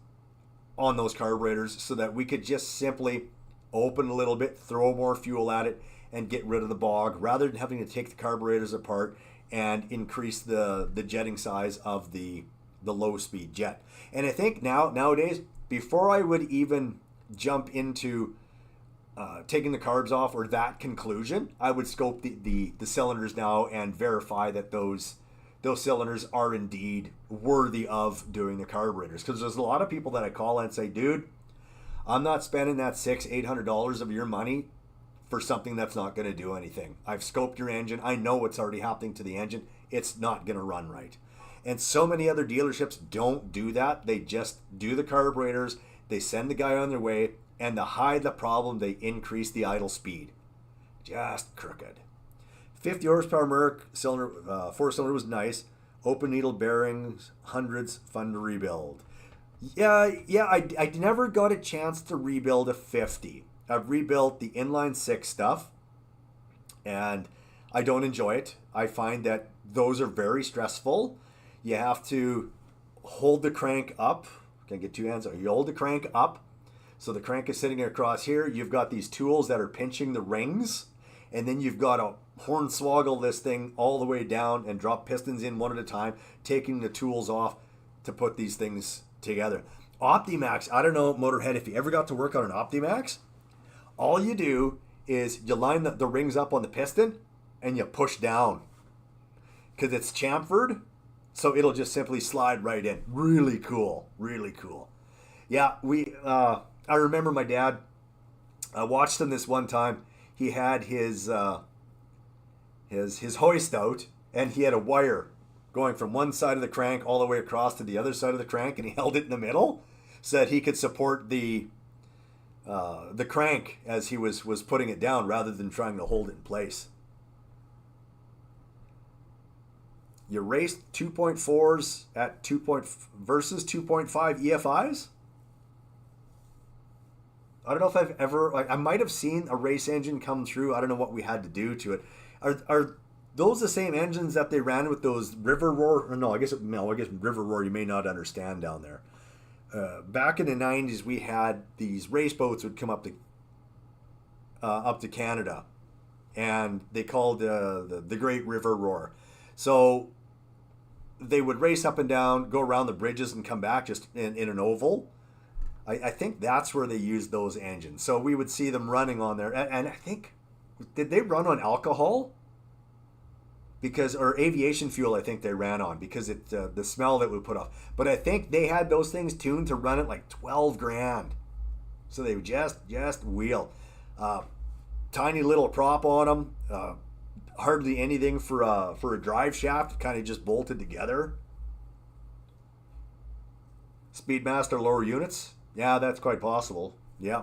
Speaker 1: on those carburetors so that we could just simply open a little bit, throw more fuel at it, and get rid of the bog rather than having to take the carburetors apart and increase the jetting size of the low speed jet. And I think nowadays, before I would even jump into taking the carbs off or that conclusion, I would scope the cylinders now and verify that those cylinders are indeed worthy of doing the carburetors. Because there's a lot of people that I call and say, dude, I'm not spending that $600-800 of your money for something that's not going to do anything. I've scoped your engine. I know what's already happening to the engine. It's not going to run right. And so many other dealerships don't do that. They just do the carburetors. They send the guy on their way. And to hide the problem, they increase the idle speed. Just crooked. 50 horsepower Merc cylinder, 4-cylinder was nice. Open needle bearings, hundreds, fun to rebuild. Yeah, I never got a chance to rebuild a 50. I've rebuilt the inline 6 stuff, and I don't enjoy it. I find that those are very stressful. You have to hold the crank up. Can't get two hands. You hold the crank up. So the crank is sitting across here. You've got these tools that are pinching the rings. And then you've got to hornswoggle this thing all the way down and drop pistons in one at a time, taking the tools off to put these things together. Optimax, I don't know, Motorhead, if you ever got to work on an Optimax, all you do is you line the rings up on the piston and you push down. Because it's chamfered, so it'll just simply slide right in. Really cool, really cool. Yeah, I remember my dad, I watched him this one time. He had his hoist out, and he had a wire going from one side of the crank all the way across to the other side of the crank, and he held it in the middle so that he could support the crank as he was putting it down rather than trying to hold it in place. You raced 2.4s at versus 2.5 EFIs? I don't know if I've ever, I might have seen a race engine come through. I don't know what we had to do to it. Are those the same engines that they ran with those River Roar? No, I guess River Roar you may not understand down there. Back in the 90s, we had these race boats would come up to Canada, and they called the Great River Roar. So they would race up and down, go around the bridges, and come back just in an oval. I think that's where they used those engines. So we would see them running on there. And I think, did they run on alcohol? Or aviation fuel, I think they ran on because the smell that would put off. But I think they had those things tuned to run at like 12 grand. So they would just wheel. Tiny little prop on them. Hardly anything for a drive shaft, kind of just bolted together. Speedmaster lower units. Yeah, that's quite possible. Yeah.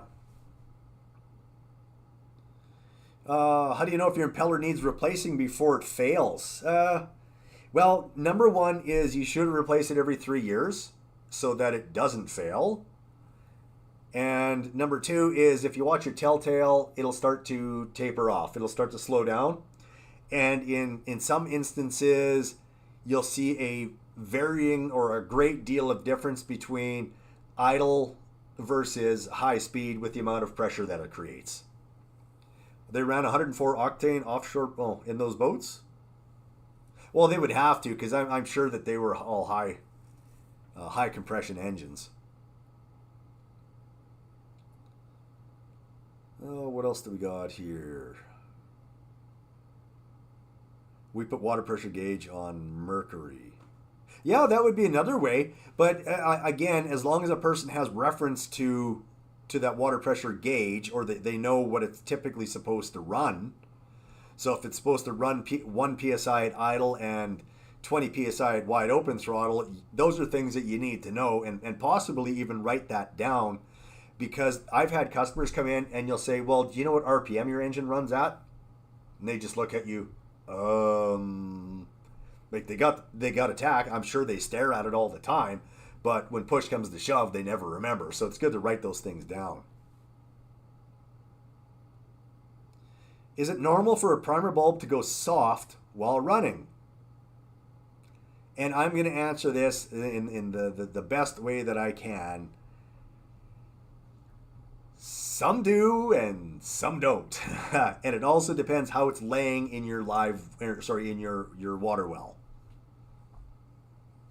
Speaker 1: How do you know if your impeller needs replacing before it fails? Well, number one is you should replace it every 3 years so that it doesn't fail. And number two is if you watch your telltale, it'll start to taper off. It'll start to slow down. And in some instances, you'll see a varying or a great deal of difference between idle versus high speed with the amount of pressure that it creates. They ran 104 octane offshore in those boats. Well, they would have to because I'm sure that they were all high compression engines. Oh, what else do we got here? We put water pressure gauge on Mercury. Yeah, that would be another way. But again, as long as a person has reference to that water pressure gauge, or they know what it's typically supposed to run. So if it's supposed to run 1 psi at idle and 20 psi at wide open throttle, those are things that you need to know and possibly even write that down. Because I've had customers come in and you'll say, well, do you know what RPM your engine runs at? And they just look at you. Like they got a tach. I'm sure they stare at it all the time, but when push comes to shove, they never remember. So it's good to write those things down. Is it normal for a primer bulb to go soft while running? And I'm going to answer this in the best way that I can. Some do and some don't. And it also depends how it's laying in your in your water well.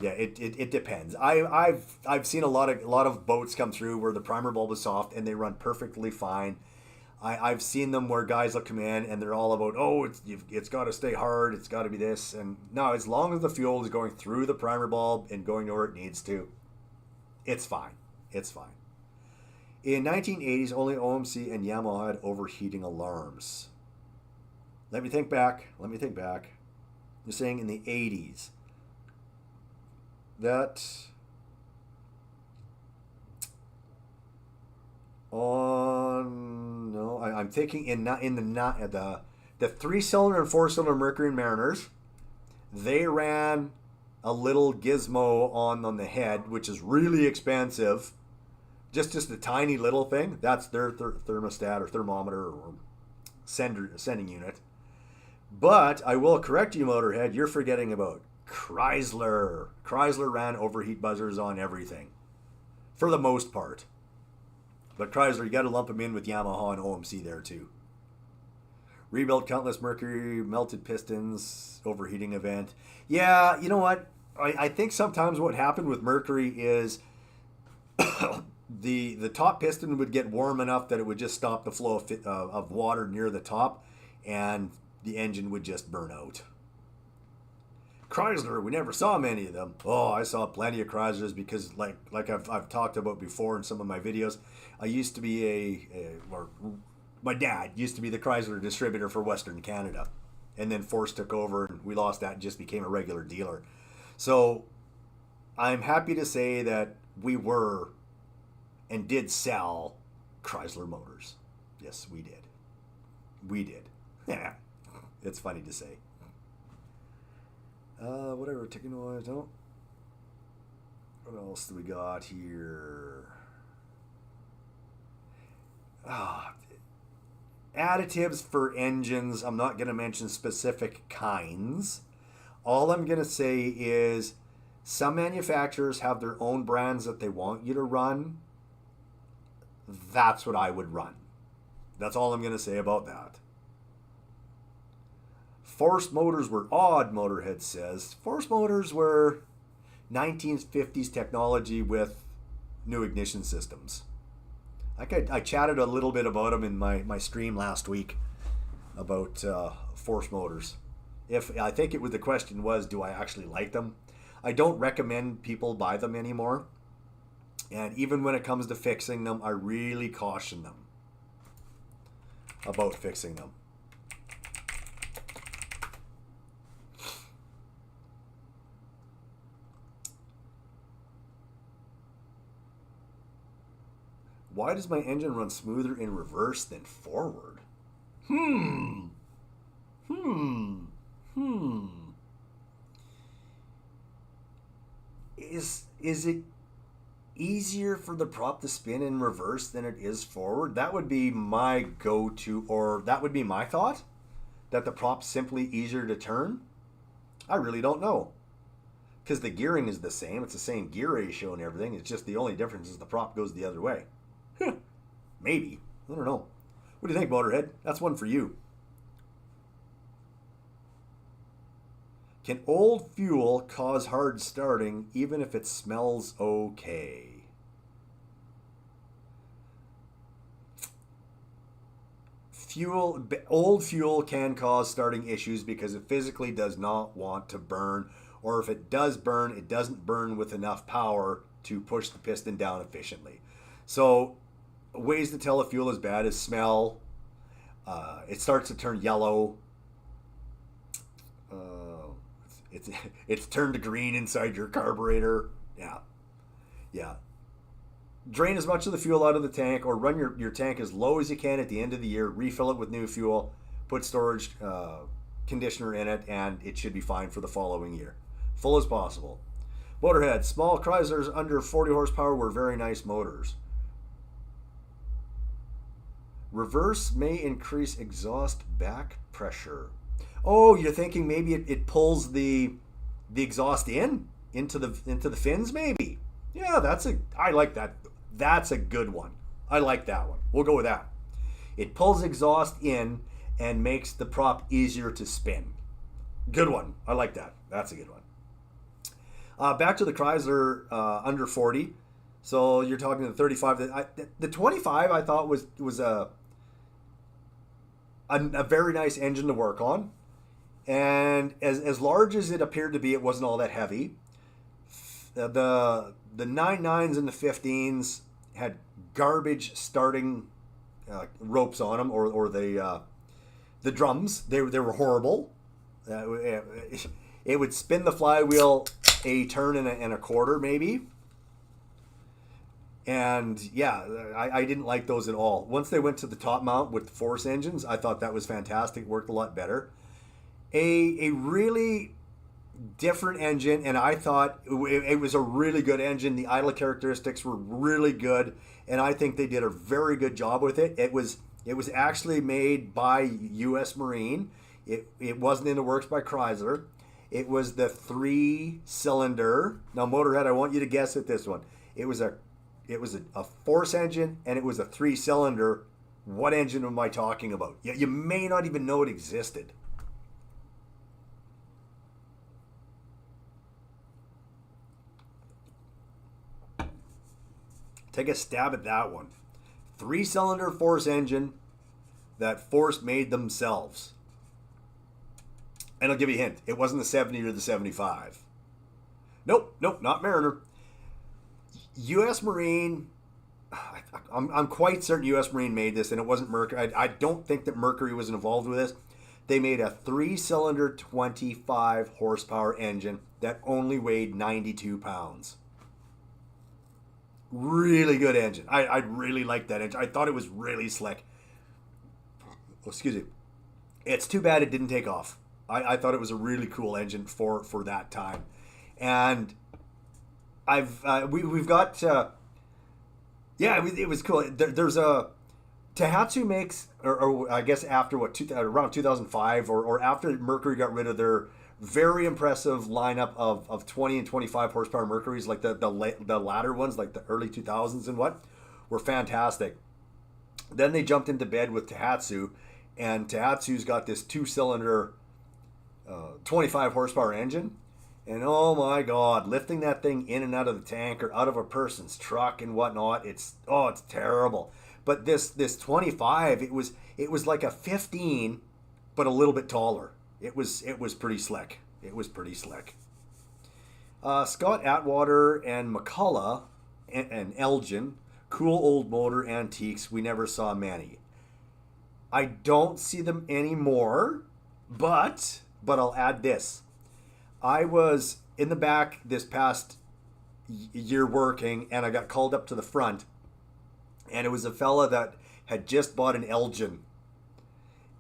Speaker 1: Yeah, it depends. I've seen a lot of boats come through where the primer bulb is soft and they run perfectly fine. I've seen them where guys will come in and they're all about, oh, it's got to stay hard, it's got to be this. And no, as long as the fuel is going through the primer bulb and going to where it needs to, it's fine. It's fine. In 1980s, only OMC and Yamaha had overheating alarms. Let me think back. You're saying in the 80s. That on no, I'm thinking in the 3-cylinder and 4-cylinder Mercury and Mariners, they ran a little gizmo on the head, which is really expensive. Just a tiny little thing. That's their thermostat or thermometer or sending unit. But I will correct you, Motorhead. You're forgetting about Chrysler. Chrysler ran overheat buzzers on everything, for the most part. But Chrysler, you got to lump them in with Yamaha and OMC there too. Rebuilt countless Mercury, melted pistons, overheating event. Yeah, you know what? I think sometimes what happened with Mercury is the top piston would get warm enough that it would just stop the flow of water near the top, and the engine would just burn out. Chrysler, we never saw many of them. Oh, I saw plenty of Chryslers because, like I've talked about before in some of my videos, I used to be my dad used to be the Chrysler distributor for Western Canada, and then Force took over, and we lost that and just became a regular dealer. So, I'm happy to say that we were and did sell Chrysler motors. Yes, we did. We did. Yeah, it's funny to say. Whatever, ticking noise, don't. What else do we got here? Additives for engines. I'm not going to mention specific kinds. All I'm going to say is some manufacturers have their own brands that they want you to run. That's what I would run. That's all I'm going to say about that. Force motors were odd, Motorhead says. Force motors were 1950s technology with new ignition systems. I chatted a little bit about them in my stream last week about Force motors. I think the question was, do I actually like them? I don't recommend people buy them anymore. And even when it comes to fixing them, I really caution them about fixing them. Why does my engine run smoother in reverse than forward? Is it easier for the prop to spin in reverse than it is forward? That would be my go-to, or that would be my thought, that the prop's simply easier to turn. I really don't know, because the gearing is the same. It's the same gear ratio and everything. It's just the only difference is the prop goes the other way. Maybe. I don't know. What do you think, Motorhead? That's one for you. Can old fuel cause hard starting even if it smells okay? Old fuel can cause starting issues because it physically does not want to burn, or if it does burn, it doesn't burn with enough power to push the piston down efficiently. So ways to tell if fuel is bad is smell. It starts to turn yellow. It's turned to green inside your carburetor. Yeah. Drain as much of the fuel out of the tank, or run your tank as low as you can at the end of the year. Refill it with new fuel. Put storage conditioner in it, and it should be fine for the following year. Full as possible. Motorhead. Small Chryslers under 40 horsepower were very nice motors. Reverse may increase exhaust back pressure. Oh, you're thinking maybe it pulls the exhaust into the fins, maybe. Yeah, I like that. That's a good one. I like that one. We'll go with that. It pulls exhaust in and makes the prop easier to spin. Good one. I like that. That's a good one. Back to the Chrysler under 40. So you're talking the 35. The 25 I thought was a very nice engine to work on. And as large as it appeared to be, it wasn't all that heavy. The 99s and the 15s had garbage starting ropes on them, or the drums. They were horrible. It would spin the flywheel a turn and a quarter maybe. And yeah, I didn't like those at all. Once they went to the top mount with the force engines, I thought that was fantastic. It worked a lot better. A really different engine, and I thought it was a really good engine. The idle characteristics were really good, and I think they did a very good job with it. It was actually made by U.S. Marine. It wasn't in the works by Chrysler. It was the 3-cylinder. Now, Motorhead, I want you to guess at this one. It was a force engine, and it was a 3-cylinder. What engine am I talking about? You may not even know it existed. Take a stab at that one. 3-cylinder force engine that Force made themselves. And I'll give you a hint. It wasn't the 70 or the 75. Nope, not Mariner. U.S. Marine, I'm quite certain U.S. Marine made this, and it wasn't Mercury. I don't think that Mercury was involved with this. They made a 3-cylinder, 25 horsepower engine that only weighed 92 pounds. Really good engine. I really liked that engine. I thought it was really slick. Oh, excuse me. It's too bad it didn't take off. I thought it was a really cool engine for that time. And we've got it was cool. There's a Daihatsu makes, or I guess after around 2005 or after Mercury got rid of their very impressive lineup of 20 and 25 horsepower Mercuries, like the latter ones, like the early 2000s and what, were fantastic. Then they jumped into bed with Daihatsu, and Daihatsu's got this 2-cylinder 25 horsepower engine. And oh my God, lifting that thing in and out of the tank or out of a person's truck and whatnot, it's terrible. But this 25, it was like a 15, but a little bit taller. It was pretty slick. It was pretty slick. Scott Atwater and McCullough and Elgin, cool old motor antiques. We never saw many. I don't see them anymore, but I'll add this. I was in the back this past year working, and I got called up to the front, and it was a fella that had just bought an Elgin,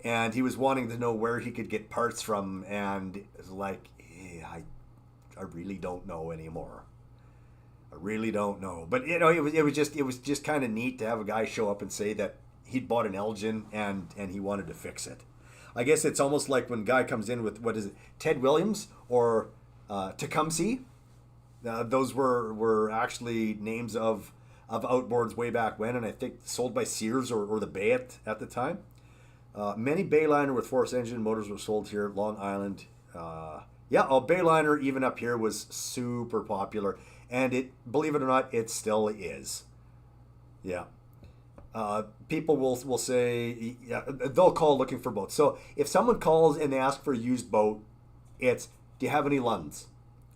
Speaker 1: and he was wanting to know where he could get parts from, and it was like, I really don't know anymore. I really don't know. But it was just kind of neat to have a guy show up and say that he'd bought an Elgin and he wanted to fix it. I guess it's almost like when a guy comes in with, what is it, Ted Williams or Tecumseh. Those were actually names of outboards way back when, and I think sold by Sears or the Bay at the time. Many Bayliner with force engine motors were sold here, Long Island. Bayliner even up here was super popular, and believe it or not, it still is. Yeah. People will say, they'll call looking for boats. So if someone calls and they ask for a used boat, it's, do you have any Lunds?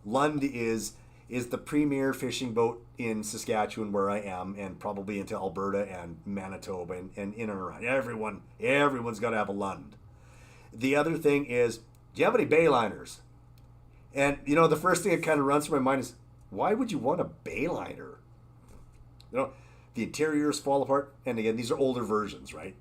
Speaker 1: Lund is the premier fishing boat in Saskatchewan, where I am, and probably into Alberta and Manitoba and in and around. Everyone's got to have a Lund. The other thing is, do you have any Bayliners? And, the first thing that kind of runs through my mind is, why would you want a Bayliner? The interiors fall apart, and again, these are older versions, right?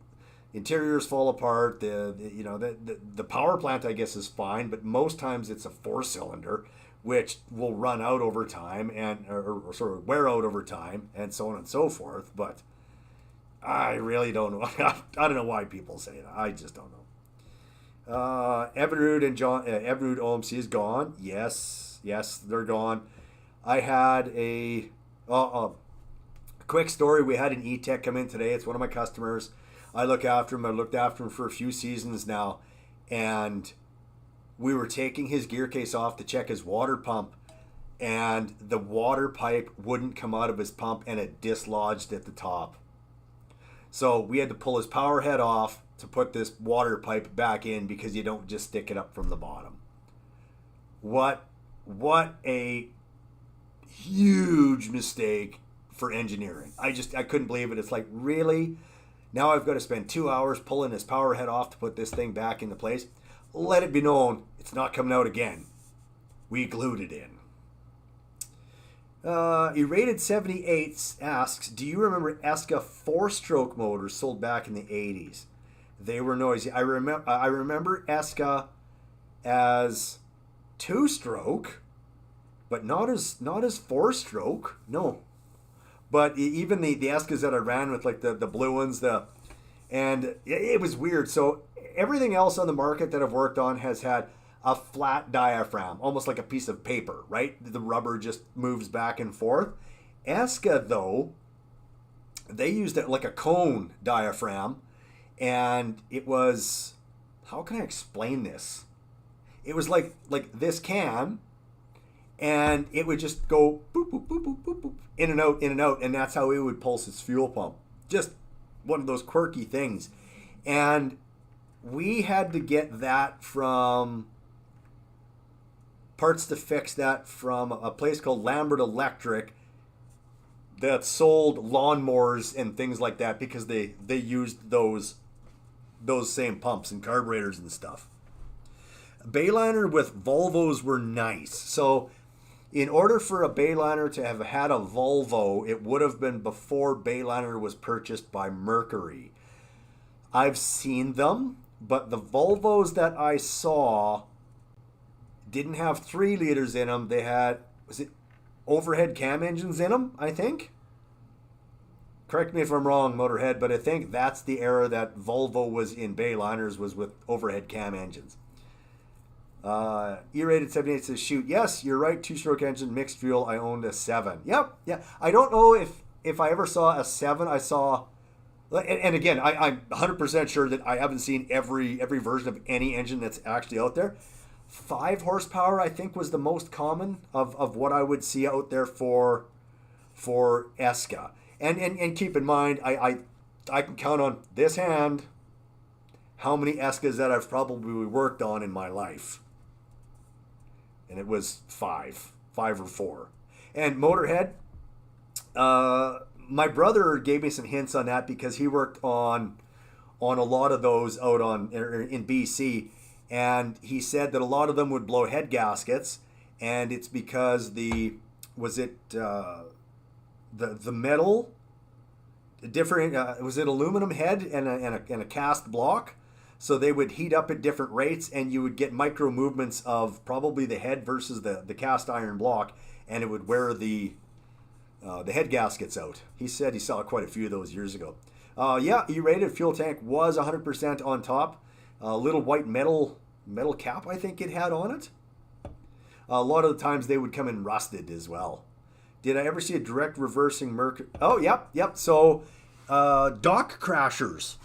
Speaker 1: Interiors fall apart. The power plant, I guess, is fine, but most times it's a 4-cylinder, which will run out over time or sort of wear out over time, and so on and so forth. But I really don't know. I don't know why people say that. I just don't know. Evinrude and Evinrude OMC is gone. Yes, they're gone. I had a quick story. We had an E-Tech come in today. It's one of my customers. I look after him. I looked after him for a few seasons now, and we were taking his gear case off to check his water pump, and the water pipe wouldn't come out of his pump, and it dislodged at the top. So we had to pull his power head off, to put this water pipe back in because you don't just stick it up from the bottom. What a huge mistake for engineering. I couldn't believe it. It's like, really? Now I've got to spend 2 hours pulling this power head off to put this thing back into place. Let it be known, it's not coming out again. We glued it in. Erated 78 asks, do you remember Eska 4-stroke motors sold back in the 80s? They were noisy. I remember Eska as 2-stroke, but not as 4-stroke. No. But even the Eskas that I ran with, like the blue ones, and it was weird. So everything else on the market that I've worked on has had a flat diaphragm, almost like a piece of paper, right? The rubber just moves back and forth. Eska, though, they used it like a cone diaphragm, and it was, how can I explain this? It was like this can, and it would just go boop, boop, boop, boop, boop, boop, in and out, and that's how it would pulse its fuel pump. Just one of those quirky things. And we had to get that from parts to fix that from a place called Lambert Electric that sold lawnmowers and things like that because they used those same pumps and carburetors and stuff. Bayliner with Volvos were nice. So in order for a Bayliner to have had a Volvo, it would have been before Bayliner was purchased by Mercury. I've seen them, but the Volvos that I saw didn't have 3 liters in them. They had, was it overhead cam engines in them, I think? Correct me if I'm wrong, Motorhead, but I think that's the era that Volvo was in Bayliners, was with overhead cam engines. E-rated 78 says, shoot, yes, you're right, 2-stroke engine, mixed fuel. I owned a 7. Yep, yeah. I don't know if I ever saw a 7. I saw, and again, I'm 100% sure that I haven't seen every version of any engine that's actually out there. 5 horsepower, I think, was the most common of what I would see out there for Eska. And keep in mind, I can count on this hand how many Eskas that I've probably worked on in my life. And it was 5 or 4. And Motorhead, my brother gave me some hints on that because he worked on a lot of those out in BC. And he said that a lot of them would blow head gaskets, and it's because the metal, different, was it aluminum head and a cast block? So they would heat up at different rates, and you would get micro movements of probably the head versus the cast iron block, and it would wear the head gaskets out. He said he saw quite a few of those years ago. Yeah, E-rated fuel tank was 100% on top. A little white metal cap, I think it had on it. A lot of the times they would come in rusted as well. Did I ever see a direct reversing Mercury? Oh, yep. So, dock crashers,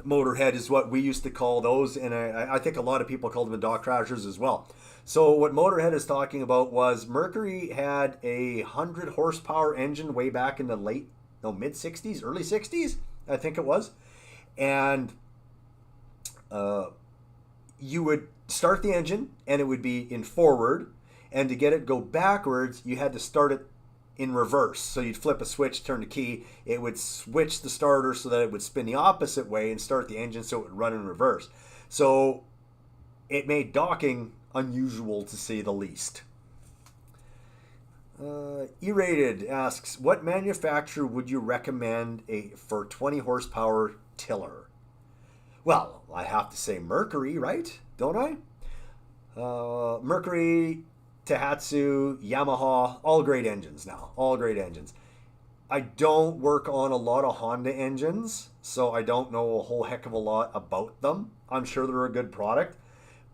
Speaker 1: Motorhead, is what we used to call those, and I think a lot of people called them dock crashers as well. So what Motorhead is talking about was Mercury had a 100 horsepower engine way back in the mid 60s, early 60s, I think it was, and you would start the engine and it would be in forward, and to get it go backwards you had to start it in reverse. So you'd flip a switch, turn the key, it would switch the starter so that it would spin the opposite way and start the engine so it would run in reverse. So it made docking unusual to say the least. E-rated asks, what manufacturer would you recommend for 20 horsepower tiller? Well, I have to say Mercury, right? Don't I? Mercury, Tohatsu, Yamaha, all great engines now. All great engines. I don't work on a lot of Honda engines, so I don't know a whole heck of a lot about them. I'm sure they're a good product,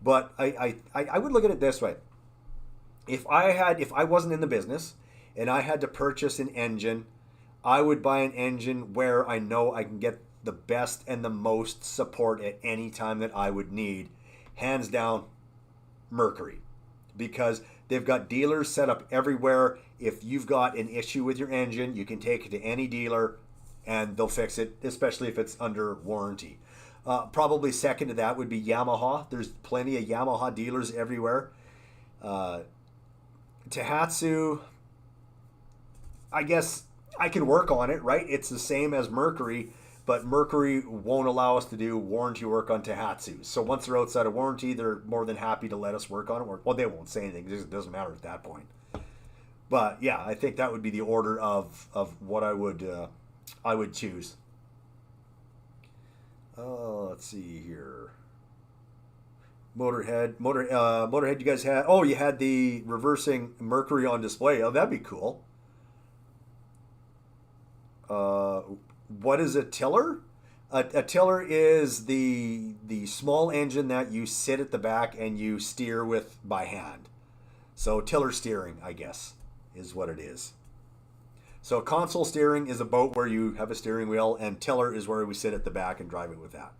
Speaker 1: but I would look at it this way. If I wasn't in the business and I had to purchase an engine, I would buy an engine where I know I can get the best and the most support at any time that I would need. Hands down, Mercury, because they've got dealers set up everywhere. If you've got an issue with your engine, you can take it to any dealer and they'll fix it, especially if it's under warranty. Probably second to that would be Yamaha. There's plenty of Yamaha dealers everywhere. Uh, Tohatsu, I guess I can work on it, right? It's the same as Mercury, but Mercury won't allow us to do warranty work on Tohatsu. So once they're outside of warranty, they're more than happy to let us work on it. Well, they won't say anything. It doesn't matter at that point. But yeah, I think that would be the order of what I would choose. Let's see here. Motorhead. You guys had. Oh, you had the reversing Mercury on display. Oh, that'd be cool. Uh, what is a tiller? A tiller is the small engine that you sit at the back and you steer with by hand. So tiller steering, I guess, is what it is. So console steering is a boat where you have a steering wheel, and tiller is where we sit at the back and drive it with that.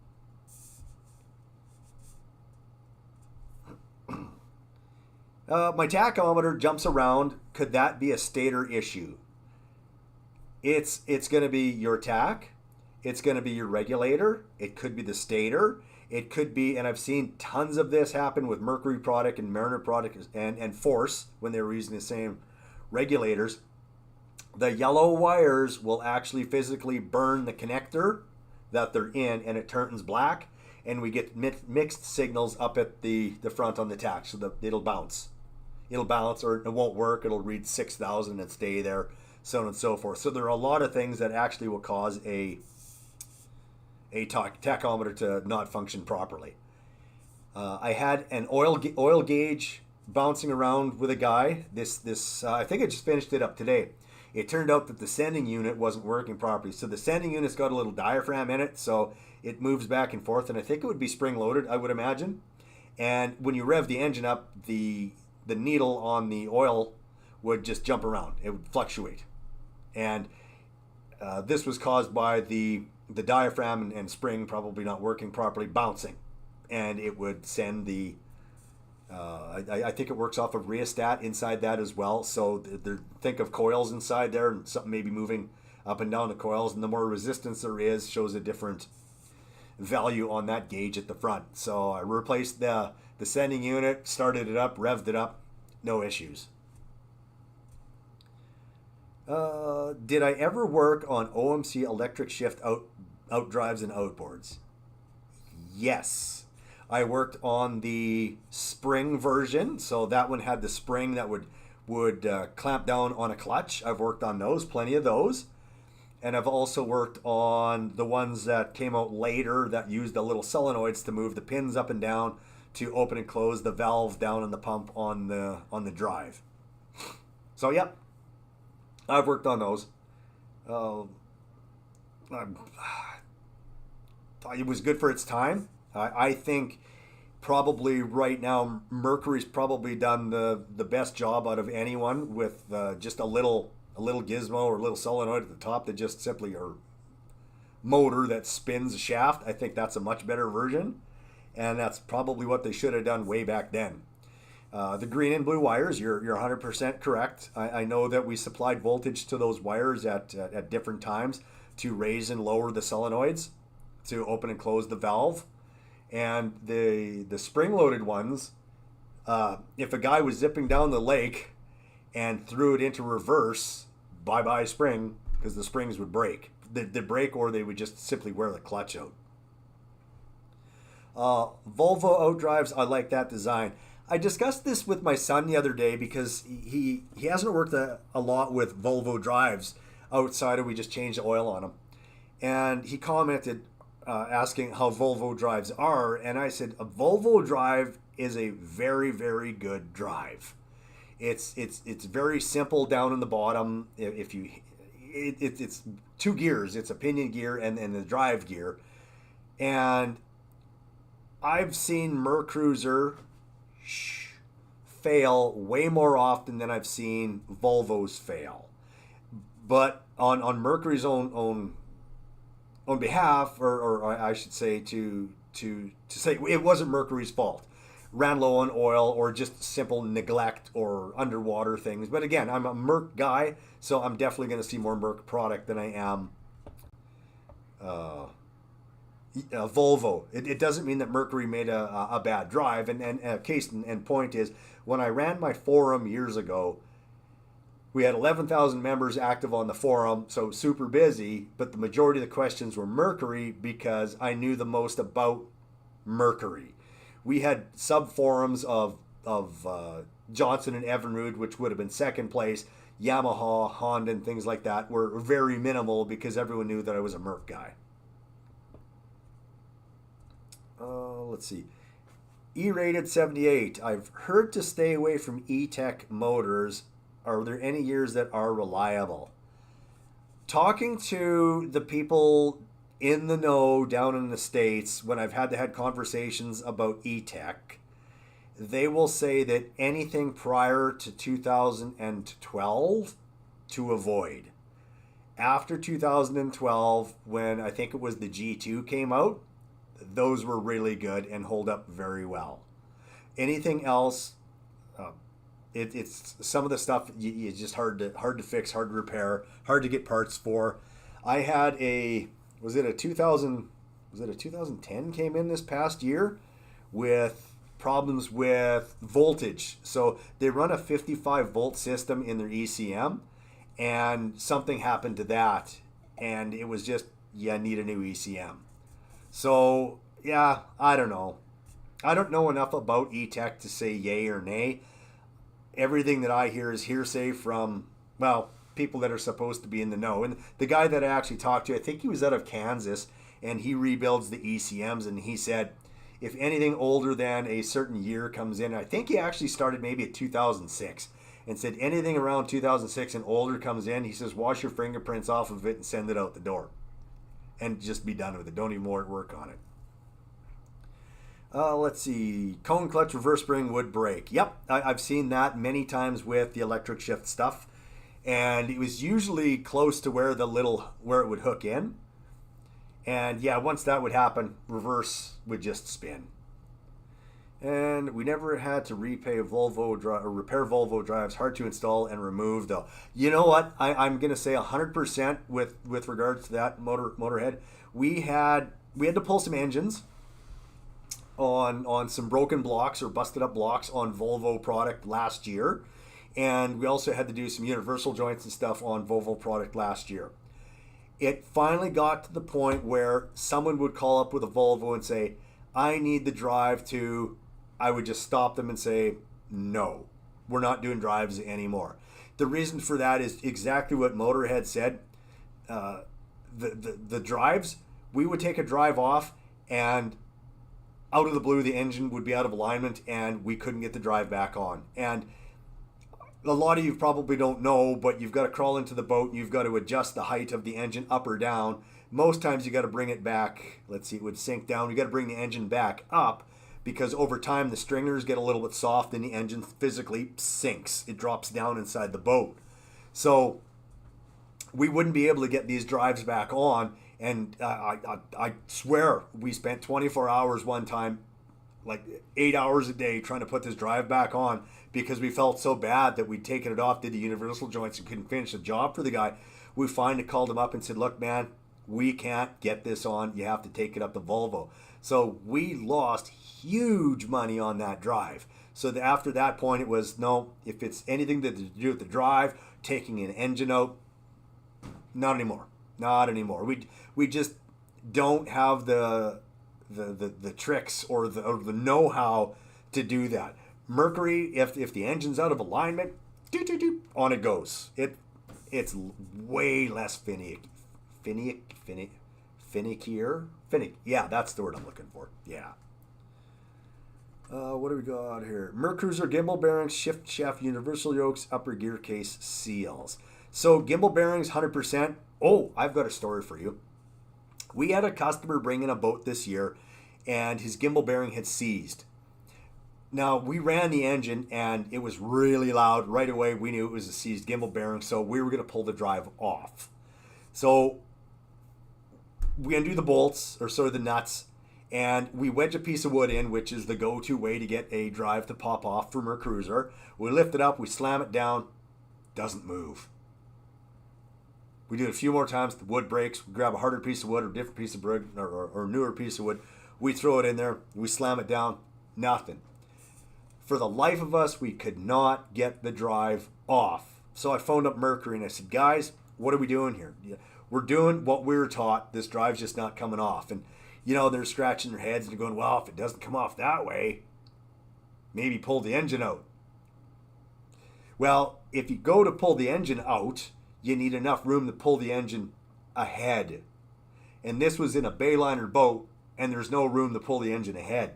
Speaker 1: My tachometer jumps around. Could that be a stator issue? It's going to be your tach. It's going to be your regulator. It could be the stator. It could be, and I've seen tons of this happen with Mercury product and Mariner product and Force when they were using the same regulators. The yellow wires will actually physically burn the connector that they're in, and it turns black, and we get mixed signals up at the front on the tach, so that it'll bounce. It'll bounce, or it won't work. It'll read 6,000 and stay there, so on and so forth. So there are a lot of things that actually will cause a tachometer to not function properly. I had an oil gauge bouncing around with a guy. This I think I just finished it up today. It turned out that the sending unit wasn't working properly. So the sending unit's got a little diaphragm in it, so it moves back and forth, and I think it would be spring loaded, I would imagine. And when you rev the engine up, the needle on the oil would just jump around. It would fluctuate. And this was caused by the diaphragm and spring probably not working properly, bouncing. And it would send the I think it works off of rheostat inside that as well. So think of coils inside there, and something maybe moving up and down the coils. And the more resistance there is, shows a different value on that gauge at the front. So I replaced the sending unit, started it up, revved it up, no issues. Did I ever work on OMC electric shift out drives and outboards? Yes. I worked on the spring version, so that one had the spring that would clamp down on a clutch. I've worked on those, plenty of those. And I've also worked on the ones that came out later that used the little solenoids to move the pins up and down to open and close the valve down in the pump on the drive. So yep, I've worked on those. It was good for its time. I think probably right now Mercury's probably done the best job out of anyone with just a little gizmo or a little solenoid at the top that just simply or motor that spins a shaft. I think that's a much better version, and that's probably what they should have done way back then. The green and blue wires, you're 100% correct. I know that we supplied voltage to those wires at different times to raise and lower the solenoids to open and close the valve. And the spring-loaded ones, if a guy was zipping down the lake and threw it into reverse, bye-bye spring, because the springs would break. They'd break, or they would just simply wear the clutch out. Volvo outdrives, I like that design. I discussed this with my son the other day because he hasn't worked a lot with Volvo drives outside of we just changed the oil on them. And he commented, asking how Volvo drives are, and I said a Volvo drive is a very, very good drive. It's very simple down in the bottom. It's two gears. It's a pinion gear and the drive gear, and I've seen Mercruiser fail way more often than I've seen Volvos fail. But on Mercury's own behalf, or I should say to say it wasn't Mercury's fault. Ran low on oil or just simple neglect or underwater things. But again, I'm a Merc guy, so I'm definitely going to see more Merc product than I am Volvo. It doesn't mean that Mercury made a bad drive. And case and point is, when I ran my forum years ago, we had 11,000 members active on the forum, so super busy, but the majority of the questions were Mercury because I knew the most about Mercury. We had sub forums of Johnson and Evinrude, which would have been second place. Yamaha, Honda, and things like that were very minimal because everyone knew that I was a Merc guy. Let's see. E-rated 78. I've heard to stay away from E-Tech motors. Are there any years that are reliable? Talking to the people in the know down in the States, when I've had conversations about E-Tech, they will say that anything prior to 2012 to avoid. After 2012, when I think it was the G2 came out, those were really good and hold up very well. Anything else, it's some of the stuff it's just hard to fix, hard to repair, hard to get parts for. I had a 2010 came in this past year with problems with voltage. So they run a 55 volt system in their ECM, and something happened to that, and it was just, need a new ECM. So yeah, I don't know. I don't know enough about E-Tech to say yay or nay. Everything that I hear is hearsay from, well, people that are supposed to be in the know. And the guy that I actually talked to, I think he was out of Kansas, and he rebuilds the ECMs, and he said if anything older than a certain year comes in, I think he actually started maybe at 2006, and said anything around 2006 and older comes in, he says wash your fingerprints off of it and send it out the door. And just be done with it. Don't even work on it. Let's see. Cone clutch reverse spring would break. Yep, I've seen that many times with the electric shift stuff. And it was usually close to where it would hook in. And yeah, once that would happen, reverse would just spin. And we never had to repair Volvo drives. Hard to install and remove though. You know what? I'm gonna say 100% with regards to that motorhead. We had to pull some engines on some broken blocks or busted up blocks on Volvo product last year, and we also had to do some universal joints and stuff on Volvo product last year. It finally got to the point where someone would call up with a Volvo and say, I need the drive to, I would just stop them and say, no, we're not doing drives anymore. The reason for that is exactly what Motorhead said. The drives, we would take a drive off, and out of the blue, the engine would be out of alignment, and we couldn't get the drive back on. And a lot of you probably don't know, but you've got to crawl into the boat, and you've got to adjust the height of the engine up or down. Most times you got to bring it back. Let's see, it would sink down. You got to bring the engine back up, because over time the stringers get a little bit soft and the engine physically sinks. It drops down inside the boat. So we wouldn't be able to get these drives back on. And I swear we spent 24 hours one time, like 8 hours a day, trying to put this drive back on because we felt so bad that we'd taken it off, did the universal joints, and couldn't finish the job for the guy. We finally called him up and said, look, man, we can't get this on. You have to take it up to Volvo. So we lost huge money on that drive. So after that point, it was, no, if it's anything to do with the drive, taking an engine out, not anymore. Not anymore. We just don't have the tricks or the know-how to do that. Mercury, if the engine's out of alignment, on it goes. It's way less finicky. Yeah, that's the word I'm looking for. Yeah. What do we got here? Mercruiser gimbal bearings, shift shaft, universal yokes, upper gear case seals. So gimbal bearings, 100%. Oh, I've got a story for you. We had a customer bring in a boat this year, and his gimbal bearing had seized. Now, we ran the engine, and it was really loud. Right away, we knew it was a seized gimbal bearing, so we were going to pull the drive off. So we undo the bolts, or sort of the nuts, and we wedge a piece of wood in, which is the go-to way to get a drive to pop off from our cruiser. We lift it up, we slam it down, doesn't move. We do it a few more times. The wood breaks. We grab a harder piece of wood or a different piece of wood or newer piece of wood. We throw it in there. We slam it down. Nothing. For the life of us, we could not get the drive off. So I phoned up Mercury and I said, guys, what are we doing here? We're doing what we were taught. This drive's just not coming off. And, they're scratching their heads and they're going, well, if it doesn't come off that way, maybe pull the engine out. Well, if you go to pull the engine out, you need enough room to pull the engine ahead. And this was in a Bayliner boat, and there's no room to pull the engine ahead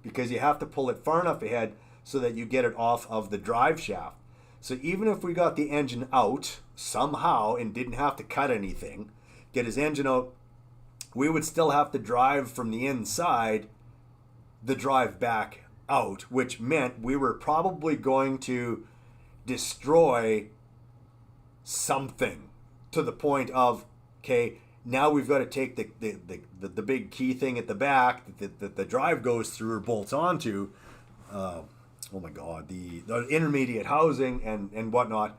Speaker 1: because you have to pull it far enough ahead so that you get it off of the drive shaft. So even if we got the engine out somehow and didn't have to cut anything, get his engine out, we would still have to drive from the inside the drive back out, which meant we were probably going to destroy something to the point of, okay, now we've got to take the big key thing at the back that the drive goes through or bolts onto, oh my God, the intermediate housing and whatnot,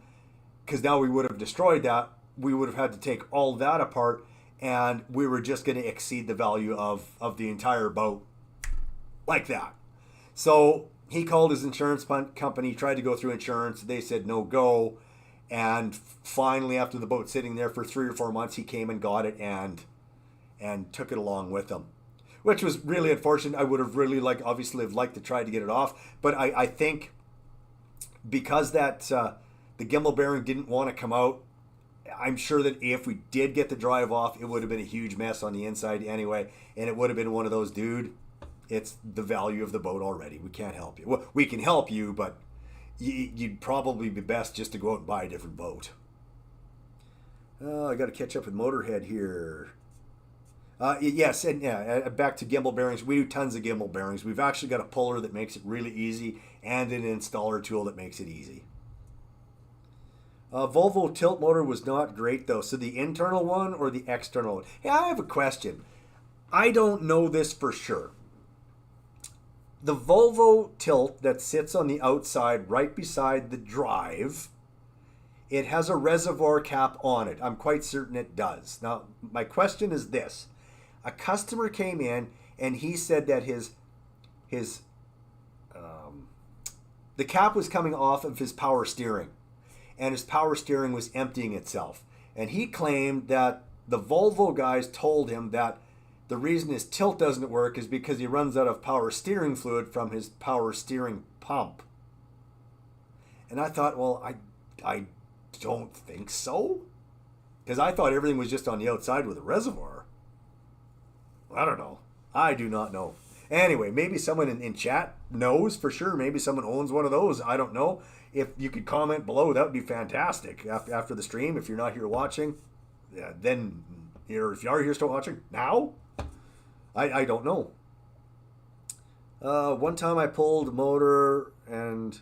Speaker 1: because now we would have destroyed that. We would have had to take all that apart, and we were just going to exceed the value of the entire boat like that. So he called his insurance company, tried to go through insurance. They said no go. And finally, after the boat sitting there for 3 or 4 months, he came and got it and took it along with him, which was really unfortunate. I would have really obviously liked to try to get it off. But I think because that the gimbal bearing didn't want to come out, I'm sure that if we did get the drive off, it would have been a huge mess on the inside anyway. And it would have been one of those, dude, it's the value of the boat already. We can't help you. Well, we can help you, but you'd probably be best just to go out and buy a different boat. I got to catch up with Motorhead here. Yes, and back to gimbal bearings. We do tons of gimbal bearings. We've actually got a puller that makes it really easy and an installer tool that makes it easy. Volvo tilt motor was not great though. So the internal one or the external one? Hey, I have a question. I don't know this for sure. The Volvo tilt that sits on the outside right beside the drive, it has a reservoir cap on it. I'm quite certain it does. Now, my question is this. A customer came in and he said that the cap was coming off of his power steering and his power steering was emptying itself. And he claimed that the Volvo guys told him that the reason his tilt doesn't work is because he runs out of power steering fluid from his power steering pump. And I thought, well, I don't think so. Because I thought everything was just on the outside with a reservoir. I don't know. I do not know. Anyway, maybe someone in chat knows for sure. Maybe someone owns one of those. I don't know. If you could comment below, that would be fantastic. After the stream, if you're not here watching, then if you are here still watching, now? I don't know. One time I pulled motor and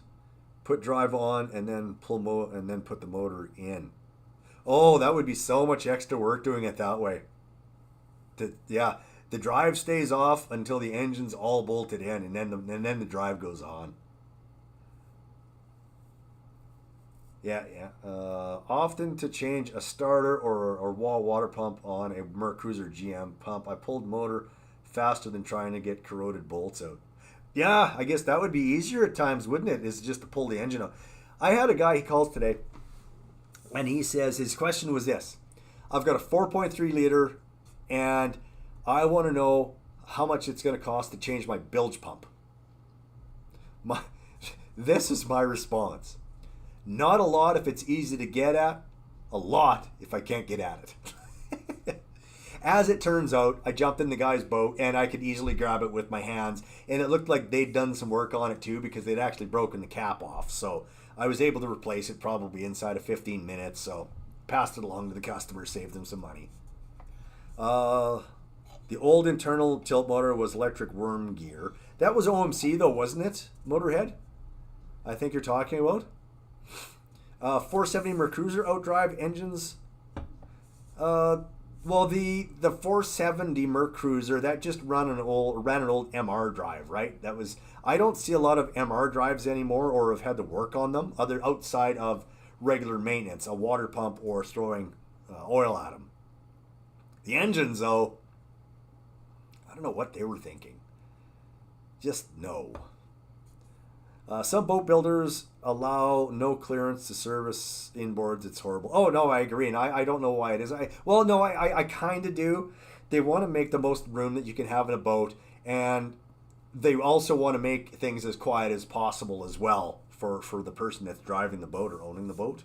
Speaker 1: put drive on and then put the motor in. Oh, that would be so much extra work doing it that way. The drive stays off until the engine's all bolted in, and then the drive goes on. Often to change a starter or wall water pump on a Merc Cruiser GM pump, I pulled motor faster than trying to get corroded bolts out. Yeah, I guess that would be easier at times, wouldn't it? Is just to pull the engine out. I had a guy, he calls today, and he says his question was this. I've got a 4.3 liter, and I want to know how much it's going to cost to change my bilge pump. This is my response. Not a lot if it's easy to get at, a lot if I can't get at it. As it turns out, I jumped in the guy's boat and I could easily grab it with my hands, and it looked like they'd done some work on it too because they'd actually broken the cap off. So I was able to replace it probably inside of 15 minutes, so passed it along to the customer, saved them some money. The old internal tilt motor was electric worm gear. That was OMC though, wasn't it, Motorhead? I think you're talking about. 470 Merc Cruiser outdrive engines. Well, the 470 Merc Cruiser, that just ran an old MR drive, right? That was, I don't see a lot of MR drives anymore, or have had to work on them other outside of regular maintenance, a water pump or throwing oil at them. The engines, though, I don't know what they were thinking. Just no. Some boat builders allow no clearance to service inboards. It's horrible. Oh, no, I agree. And I don't know why it is. I kind of do. They want to make the most room that you can have in a boat. And they also want to make things as quiet as possible as well for the person that's driving the boat or owning the boat.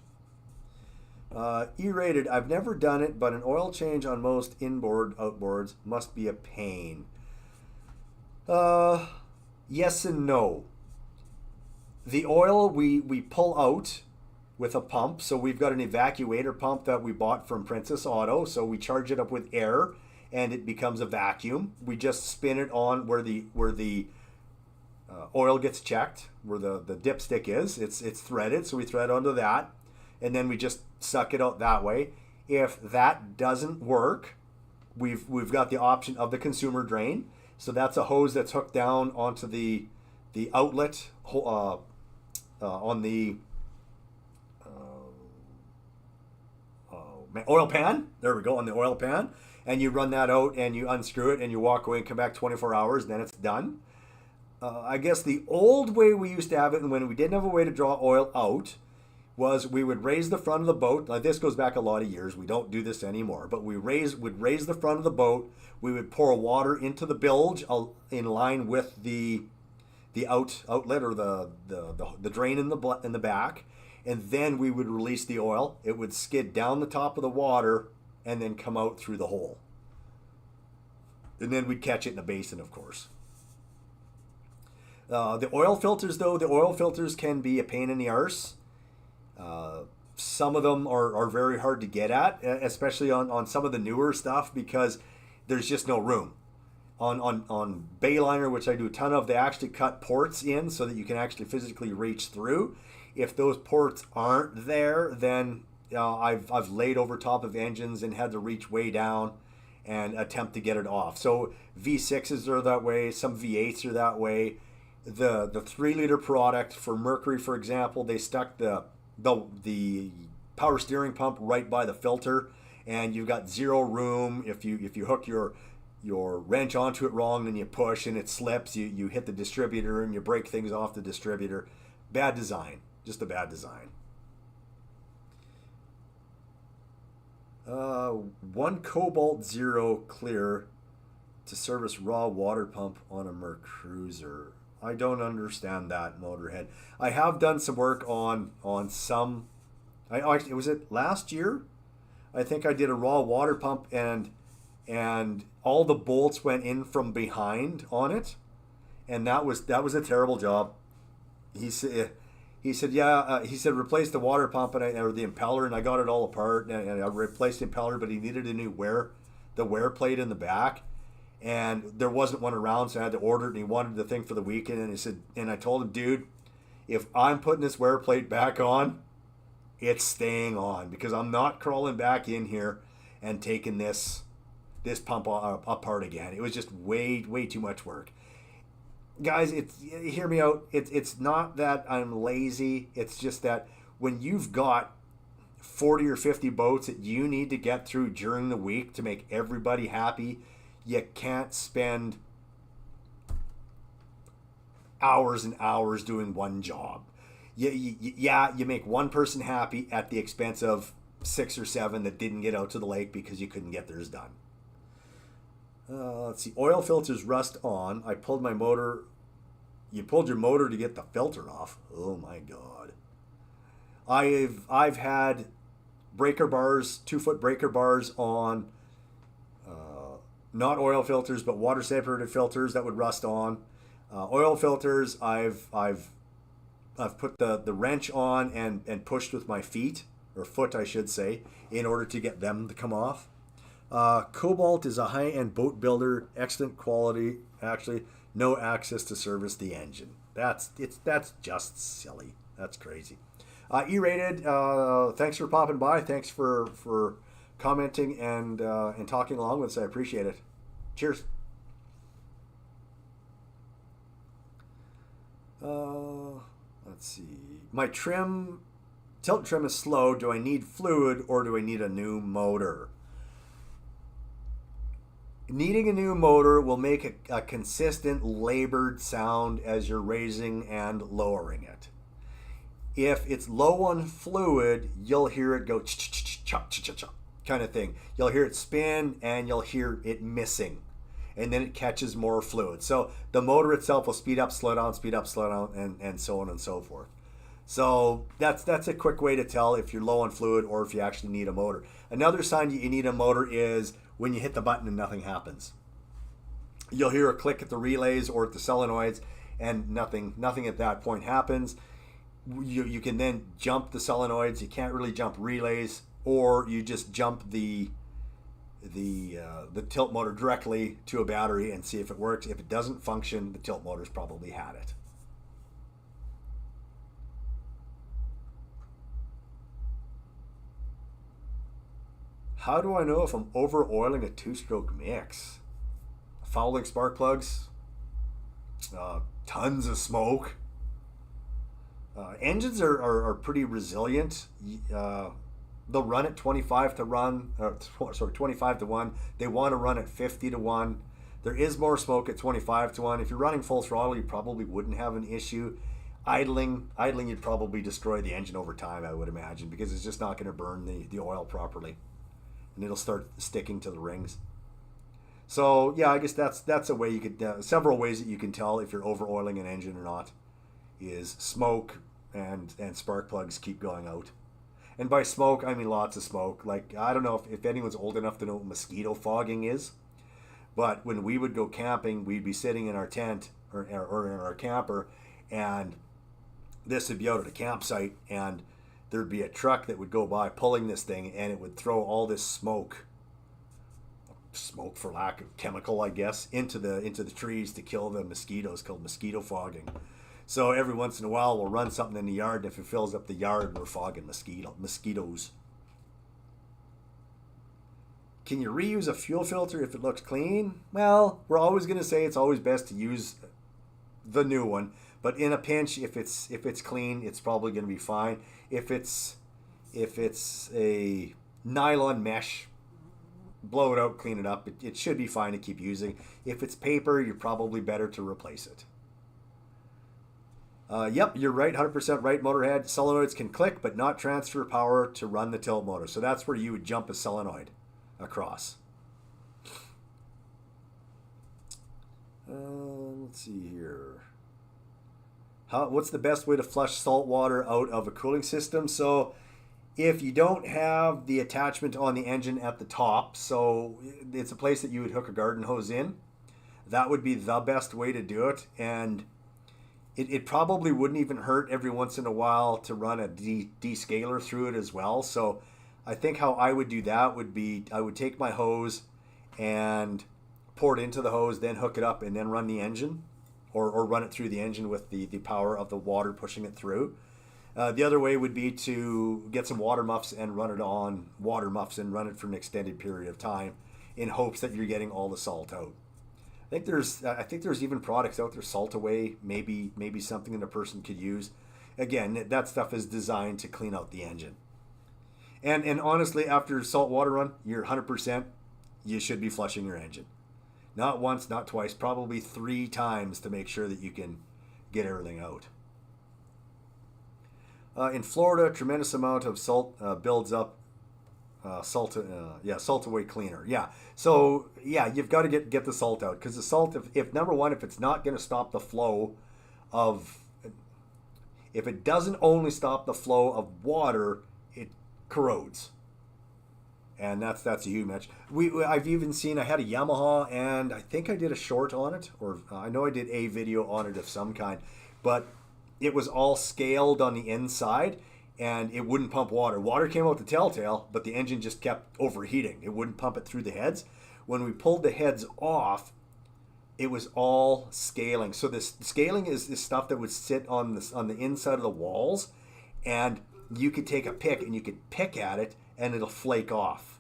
Speaker 1: E-rated, I've never done it, but an oil change on most inboard outboards must be a pain. Yes and no. The oil we pull out with a pump. So we've got an evacuator pump that we bought from Princess Auto. So we charge it up with air and it becomes a vacuum. We just spin it on where the oil gets checked, where the dipstick is. It's threaded, so we thread onto that, and then we just suck it out that way. If that doesn't work, we've got the option of the consumer drain. So that's a hose that's hooked down onto the outlet on the oil pan. There we go, on the oil pan. And you run that out and you unscrew it and you walk away and come back 24 hours, and then it's done. I guess the old way we used to have it, and when we didn't have a way to draw oil out, was we would raise the front of the boat. Like, this goes back a lot of years. We don't do this anymore. But we would raise the front of the boat. We would pour water into the bilge in line with the outlet or the drain in the back, and then we would release the oil. It would skid down the top of the water and then come out through the hole. And then we'd catch it in a basin, of course. The oil filters, though, the oil filters can be a pain in the arse. Some of them are very hard to get at, especially on some of the newer stuff, because there's just no room. On Bayliner, which I do a ton of, they actually cut ports in so that you can actually physically reach through. If those ports aren't there, then I've laid over top of engines and had to reach way down and attempt to get it off. So V6s are that way. Some V8s are that way. The 3-liter product for Mercury, for example, they stuck the power steering pump right by the filter, and you've got zero room. If you hook your wrench onto it wrong and you push and it slips, you hit the distributor and you break things off the distributor. Bad design. Just a bad design. One Cobalt Zero clear to service raw water pump on a Mercruiser. I don't understand that, Motorhead. I have done some work on some. Was it last year? I think I did a raw water pump and all the bolts went in from behind on it, and that was a terrible job. He said replace the water pump or the impeller, and I got it all apart, and I replaced the impeller, but he needed a new wear plate in the back, and there wasn't one around, so I had to order it, and he wanted the thing for the weekend, and he said, and I told him, dude, if I'm putting this wear plate back on, it's staying on, because I'm not crawling back in here and taking this pump apart again. It was just way too much work. Guys, hear me out. It's not that I'm lazy. It's just that when you've got 40 or 50 boats that you need to get through during the week to make everybody happy, you can't spend hours and hours doing one job. You make one person happy at the expense of 6 or 7 that didn't get out to the lake because you couldn't get theirs done. Let's see. Oil filters rust on. I pulled my motor. You pulled your motor to get the filter off. Oh my God. I've had breaker bars, 2-foot breaker bars on, not oil filters, but water separated filters that would rust on. Oil filters, I've put the wrench on and pushed with my feet, or foot I should say, in order to get them to come off. Cobalt is a high-end boat builder, excellent quality. Actually, no access to service the engine. That's just silly. That's crazy. E-rated. Thanks for popping by. Thanks for commenting and talking along with us. I appreciate it. Cheers. Let's see. My trim tilt trim is slow. Do I need fluid or do I need a new motor? Needing a new motor will make a consistent labored sound as you're raising and lowering it. If it's low on fluid, you'll hear it go ch-ch-ch-ch-ch-ch-ch kind of thing. You'll hear it spin and you'll hear it missing. And then it catches more fluid. So the motor itself will speed up, slow down, and so on and so forth. So that's a quick way to tell if you're low on fluid or if you actually need a motor. Another sign you need a motor is when you hit the button and nothing happens. You'll hear a click at the relays or at the solenoids and nothing at that point happens. You can then jump the solenoids. You can't really jump relays, or you just jump the tilt motor directly to a battery and see if it works. If it doesn't function, the tilt motor's probably had it. How do I know if I'm over oiling a two-stroke mix? Fouling spark plugs, tons of smoke. Engines are pretty resilient. They'll run at 25 to 1. They want to run at 50 to 1. There is more smoke at 25 to 1. If you're running full throttle, you probably wouldn't have an issue. Idling, you'd probably destroy the engine over time, I would imagine, because it's just not going to burn the oil properly. And it'll start sticking to the rings. So yeah, I guess that's a way you could, several ways that you can tell if you're over oiling an engine or not, is smoke and spark plugs keep going out. And by smoke, I mean lots of smoke. Like, I don't know if anyone's old enough to know what mosquito fogging is, but when we would go camping, we'd be sitting in our tent or in our camper, and this would be out at a campsite, and there'd be a truck that would go by pulling this thing, and it would throw all this smoke for lack of chemical, I guess, into the trees to kill the mosquitoes, called mosquito fogging. So every once in a while we'll run something in the yard, and if it fills up the yard, we're fogging mosquitoes. Can you reuse a fuel filter if it looks clean? Well, we're always going to say it's always best to use the new one, but in a pinch, if it's clean, it's probably going to be fine. If it's a nylon mesh, blow it out, clean it up. It should be fine to keep using. If it's paper, you're probably better to replace it. Yep, you're right, 100% right, Motorhead. Solenoids can click, but not transfer power to run the tilt motor. So that's where you would jump a solenoid across. Let's see here. What's the best way to flush salt water out of a cooling system? So if you don't have the attachment on the engine at the top, so it's a place that you would hook a garden hose in, that would be the best way to do it. And it probably wouldn't even hurt every once in a while to run a descaler through it as well. So I think how I would do that would be I would take my hose and pour it into the hose, then hook it up and then run the engine, or run it through the engine with the power of the water pushing it through. The other way would be to get some water muffs and run it on water muffs and run it for an extended period of time in hopes that you're getting all the salt out. I think there's even products out there, Salt Away, maybe something that a person could use. Again, that stuff is designed to clean out the engine. And honestly, after salt water run, you're 100%, you should be flushing your engine. Not once, not twice, probably 3 times to make sure that you can get everything out. In Florida, a tremendous amount of salt builds up. Salt away cleaner. Yeah. So yeah, you've got to get the salt out, because the salt, if number one, if it's not going to stop the flow if it doesn't only stop the flow of water, it corrodes. And that's a huge match. I've even seen, I had a Yamaha, and I think I did a short on it, or I know I did a video on it of some kind, but it was all scaled on the inside, and it wouldn't pump water. Water came out the telltale, but the engine just kept overheating. It wouldn't pump it through the heads. When we pulled the heads off, it was all scaling. So this scaling is this stuff that would sit on the inside of the walls, and you could take a pick and you could pick at it, and it'll flake off.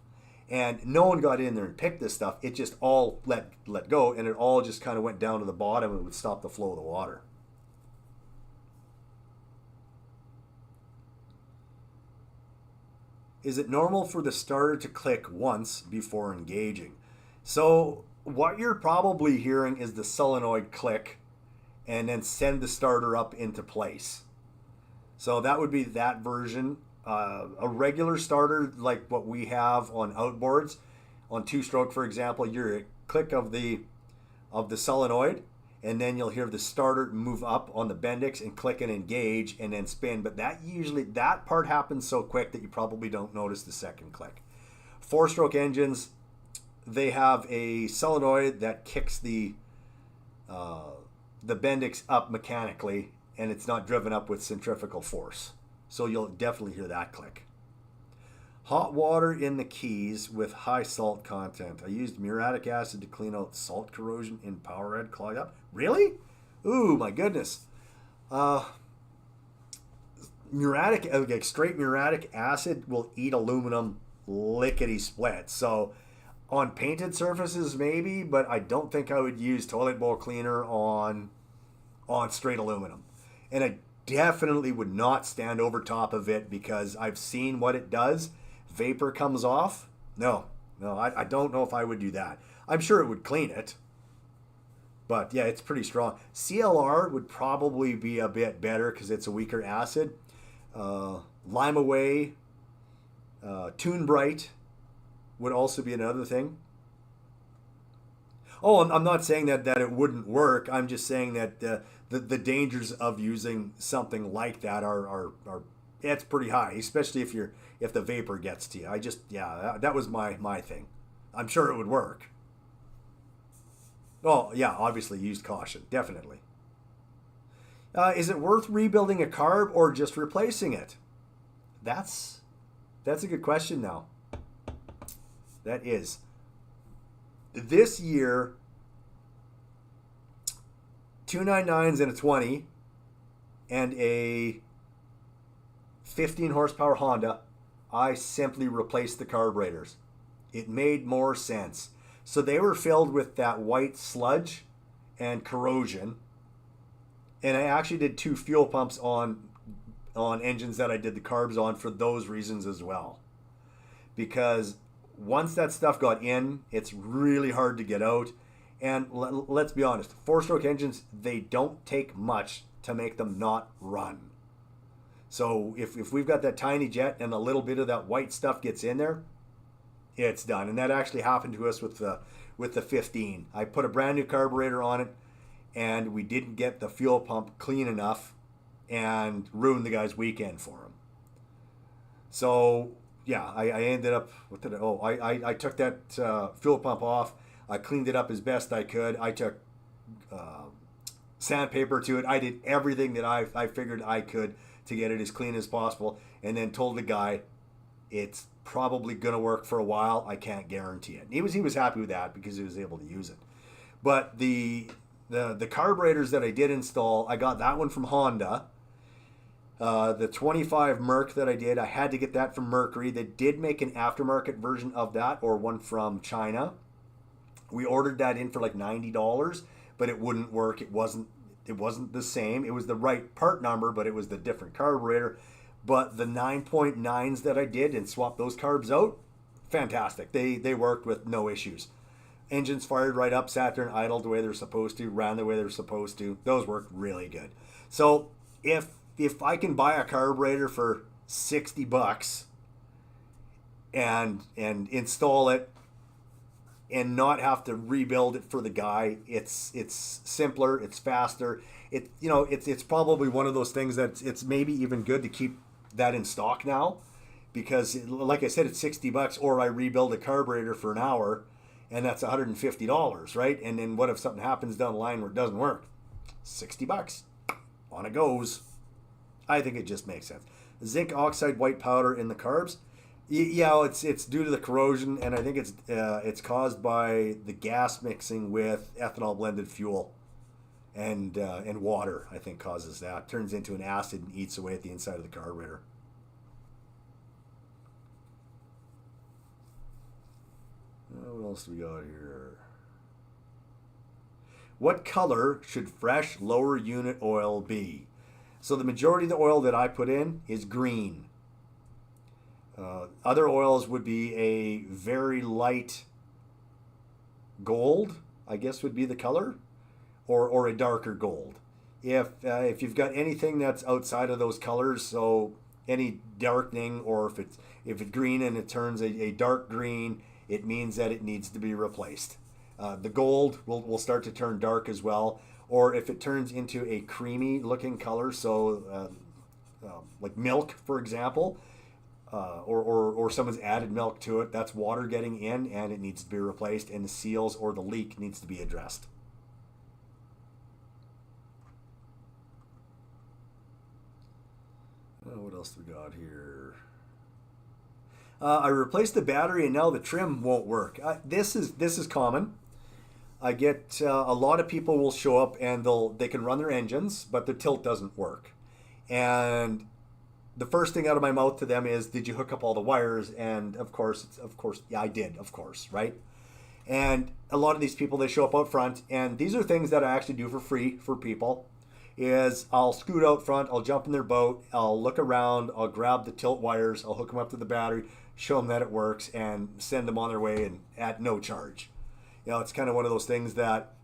Speaker 1: And no one got in there and picked this stuff. It just all let go, and it all just kind of went down to the bottom, and it would stop the flow of the water. Is it normal for the starter to click once before engaging? So what you're probably hearing is the solenoid click and then send the starter up into place. So that would be that version. A regular starter like what we have on outboards, on two-stroke for example, you're a click of the solenoid, and then you'll hear the starter move up on the Bendix and click and engage and then spin. But that part happens so quick that you probably don't notice the second click. Four-stroke engines, they have a solenoid that kicks the Bendix up mechanically, and it's not driven up with centrifugal force. So you'll definitely hear that click. Hot water in the keys with high salt content. I used muriatic acid to clean out salt corrosion in Powerhead clog up. Really? Ooh, my goodness. Straight muriatic acid will eat aluminum lickety split. So on painted surfaces maybe, but I don't think I would use toilet bowl cleaner on straight aluminum. And I definitely would not stand over top of it because I've seen what it does. Vapor comes off. No, I don't know if I would do that. I'm sure it would clean it. But yeah, it's pretty strong. CLR would probably be a bit better because it's a weaker acid. Lime Away, Tune Bright would also be another thing. Oh, I'm not saying that it wouldn't work. I'm just saying that the dangers of using something like that are it's pretty high, especially if the vapor gets to you. That was my thing. I'm sure it would work. Oh yeah, obviously use caution, definitely. Is it worth rebuilding a carb or just replacing it? That's a good question now. That is. This year, 299s and a 20 and a 15 horsepower Honda, I simply replaced the carburetors. It made more sense. So they were filled with that white sludge and corrosion. And I actually did 2 fuel pumps on engines that I did the carbs on for those reasons as well. Because once that stuff got in, it's really hard to get out. And let's be honest, 4-stroke engines, they don't take much to make them not run. So if we've got that tiny jet and a little bit of that white stuff gets in there, it's done. And that actually happened to us with the 15. I put a brand new carburetor on it, and we didn't get the fuel pump clean enough and ruined the guy's weekend for him. So yeah, I ended up, I took that fuel pump off. I cleaned it up as best I could. I took sandpaper to it. I did everything that I figured I could to get it as clean as possible, and then told the guy it's probably going to work for a while. I can't guarantee it. And he was happy with that because he was able to use it. But the carburetors that I did install, I got that one from Honda. The 25 Merc that I did, I had to get that from Mercury. They did make an aftermarket version of that, or one from China. We ordered that in for like $90, but it wouldn't work. It wasn't the same. It was the right part number, but it was the different carburetor. But the 9.9s that I did and swapped those carbs out, fantastic. They worked with no issues. Engines fired right up, sat there and idled the way they're supposed to, ran the way they're supposed to. Those worked really good. So if I can buy a carburetor for $60 and install it and not have to rebuild it for the guy, it's simpler, it's faster. It's probably one of those things that it's maybe even good to keep that in stock now, because like I said, it's $60, or I rebuild a carburetor for an hour and that's $150, right? And then what if something happens down the line where it doesn't work? $60, on it goes. I think it just makes sense. Zinc oxide white powder in the carbs. Yeah, it's due to the corrosion, and I think it's caused by the gas mixing with ethanol blended fuel, and water. I think causes that. Turns into an acid and eats away at the inside of the carburetor. What else do we got here? What color should fresh lower unit oil be? So the majority of the oil that I put in is green. Other oils would be a very light gold, I guess would be the color, or a darker gold. If you've got anything that's outside of those colors, so any darkening, or if it's green and it turns a dark green, it means that it needs to be replaced. The gold will start to turn dark as well, or if it turns into a creamy looking color, so like milk, for example, or someone's added milk to it, that's water getting in and it needs to be replaced, and the seals or the leak needs to be addressed. What else do we got here? I replaced the battery and now the trim won't work. This is common. I get a lot of people will show up and they can run their engines, but the tilt doesn't work. And the first thing out of my mouth to them is, "Did you hook up all the wires?" And of course, yeah, I did, of course, right? And a lot of these people, they show up out front, and these are things that I actually do for free for people. Is I'll scoot out front, I'll jump in their boat, I'll look around, I'll grab the tilt wires, I'll hook them up to the battery, show them that it works, and send them on their way, and at no charge. It's kind of one of those things that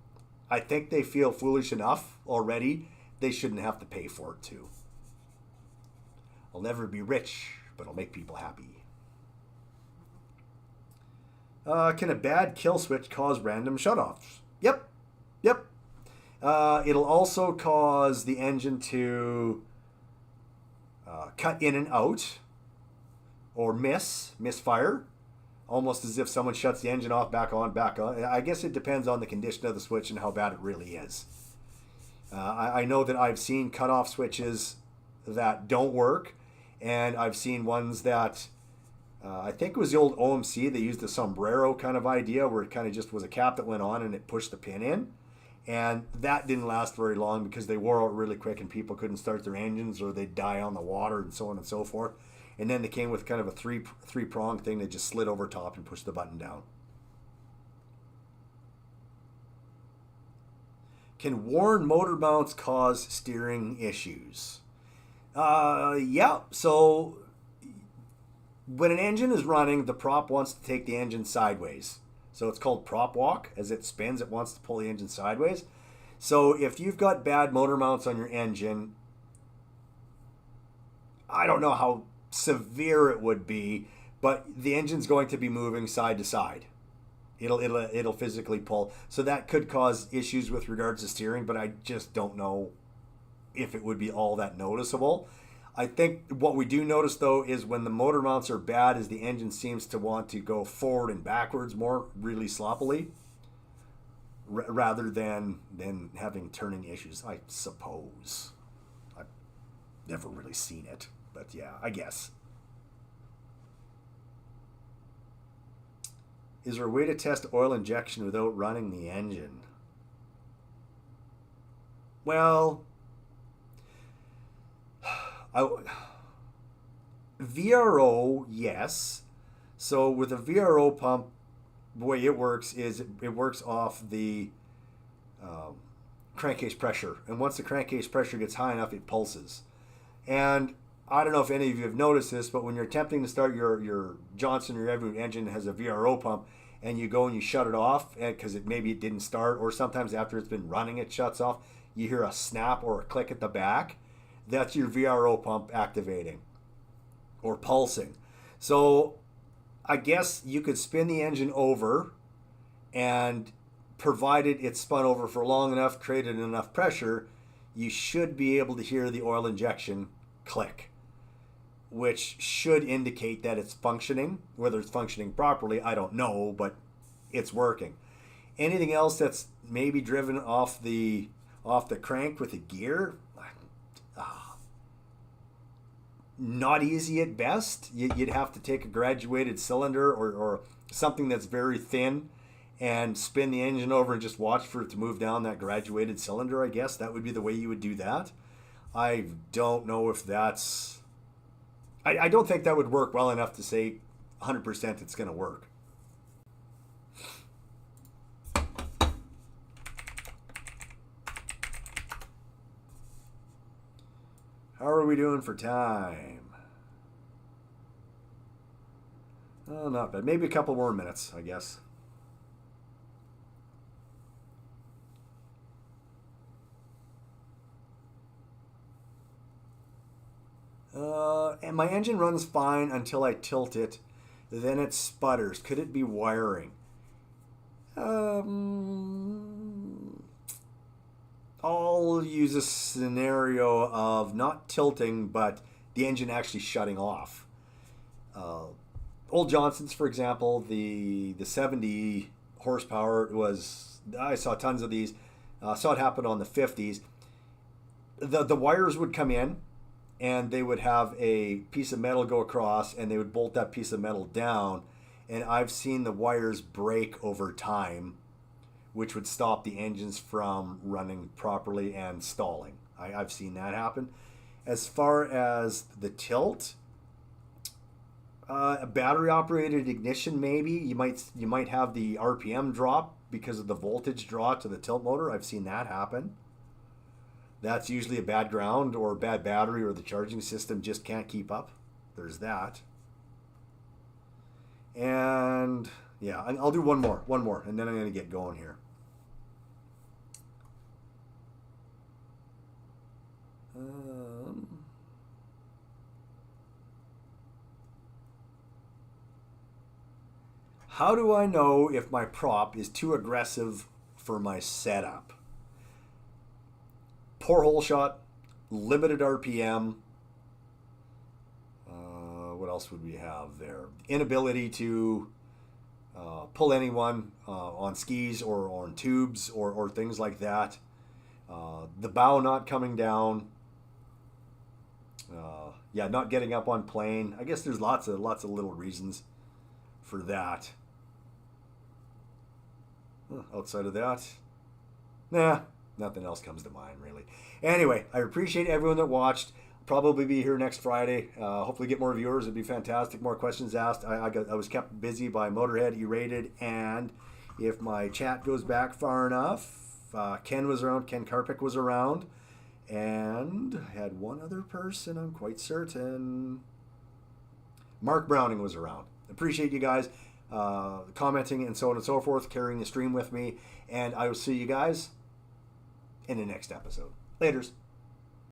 Speaker 1: I think they feel foolish enough already. They shouldn't have to pay for it too. I'll never be rich, but I'll make people happy. Can a bad kill switch cause random shutoffs? Yep. It'll also cause the engine to cut in and out, or misfire, almost as if someone shuts the engine off, back on, back on. I guess it depends on the condition of the switch and how bad it really is. I know that I've seen cutoff switches that don't work, and I've seen ones that I think it was the old OMC. They used the sombrero kind of idea where it kind of just was a cap that went on and it pushed the pin in. And that didn't last very long because they wore out really quick and people couldn't start their engines, or they'd die on the water and so on and so forth. And then they came with kind of a three-prong thing that just slid over top and pushed the button down. Can worn motor mounts cause steering issues? Yeah. So when an engine is running, the prop wants to take the engine sideways. So it's called prop walk. As it spins, it wants to pull the engine sideways. So if you've got bad motor mounts on your engine, I don't know how severe it would be, but the engine's going to be moving side to side. It'll physically pull. So that could cause issues with regards to steering, but I just don't know if it would be all that noticeable. I think what we do notice, though, is when the motor mounts are bad, is the engine seems to want to go forward and backwards more, really sloppily, rather than having turning issues, I suppose. I've never really seen it, but yeah, I guess. Is there a way to test oil injection without running the engine? Well, VRO, yes. So with a VRO pump, the way it works is it works off the crankcase pressure. And once the crankcase pressure gets high enough, it pulses. And I don't know if any of you have noticed this, but when you're attempting to start your Johnson or Evinrude engine that has a VRO pump, and you go and you shut it off because maybe it didn't start, or sometimes after it's been running it shuts off, you hear a snap or a click at the back. That's your VRO pump activating or pulsing. So I guess you could spin the engine over, and provided it's spun over for long enough, created enough pressure, you should be able to hear the oil injection click, which should indicate that it's functioning. Whether it's functioning properly, I don't know, but it's working. Anything else that's maybe driven off the crank with a gear, not easy at best. You'd have to take a graduated cylinder or something that's very thin and spin the engine over and just watch for it to move down that graduated cylinder, I guess. That would be the way you would do that. I don't know if that's... I don't think that would work well enough to say 100% it's going to work. How are we doing for time? Not bad. Maybe a couple more minutes, I guess. And my engine runs fine until I tilt it. Then it sputters. Could it be wiring? I'll use a scenario of not tilting, but the engine actually shutting off. Old Johnson's, for example, the 70 horsepower was. I saw tons of these. Saw it happen on the 50s. The wires would come in, and they would have a piece of metal go across, and they would bolt that piece of metal down. And I've seen the wires break over time, which would stop the engines from running properly and stalling. I've seen that happen. As far as the tilt, a battery operated ignition, maybe you might have the RPM drop because of the voltage draw to the tilt motor. I've seen that happen. That's usually a bad ground or a bad battery, or the charging system just can't keep up. There's that. And yeah, I'll do one more, and then I'm going to get going here. How do I know if my prop is too aggressive for my setup? Poor hole shot, limited RPM. What else would we have there? Inability to pull anyone on skis or on tubes or things like that. The bow not coming down. Not getting up on plane. I guess there's lots of little reasons for that. Outside of that, nothing else comes to mind really. Anyway, I appreciate everyone that watched. Probably be here next Friday. Hopefully get more viewers. It'd be fantastic. More questions asked. I was kept busy by Motorhead, E-Rated, and if my chat goes back far enough, Ken was around. Ken Karpik was around, and I had one other person. I'm quite certain. Mark Browning was around. Appreciate you guys commenting and so on and so forth, carrying the stream with me, and I will see you guys in the next episode. Laters.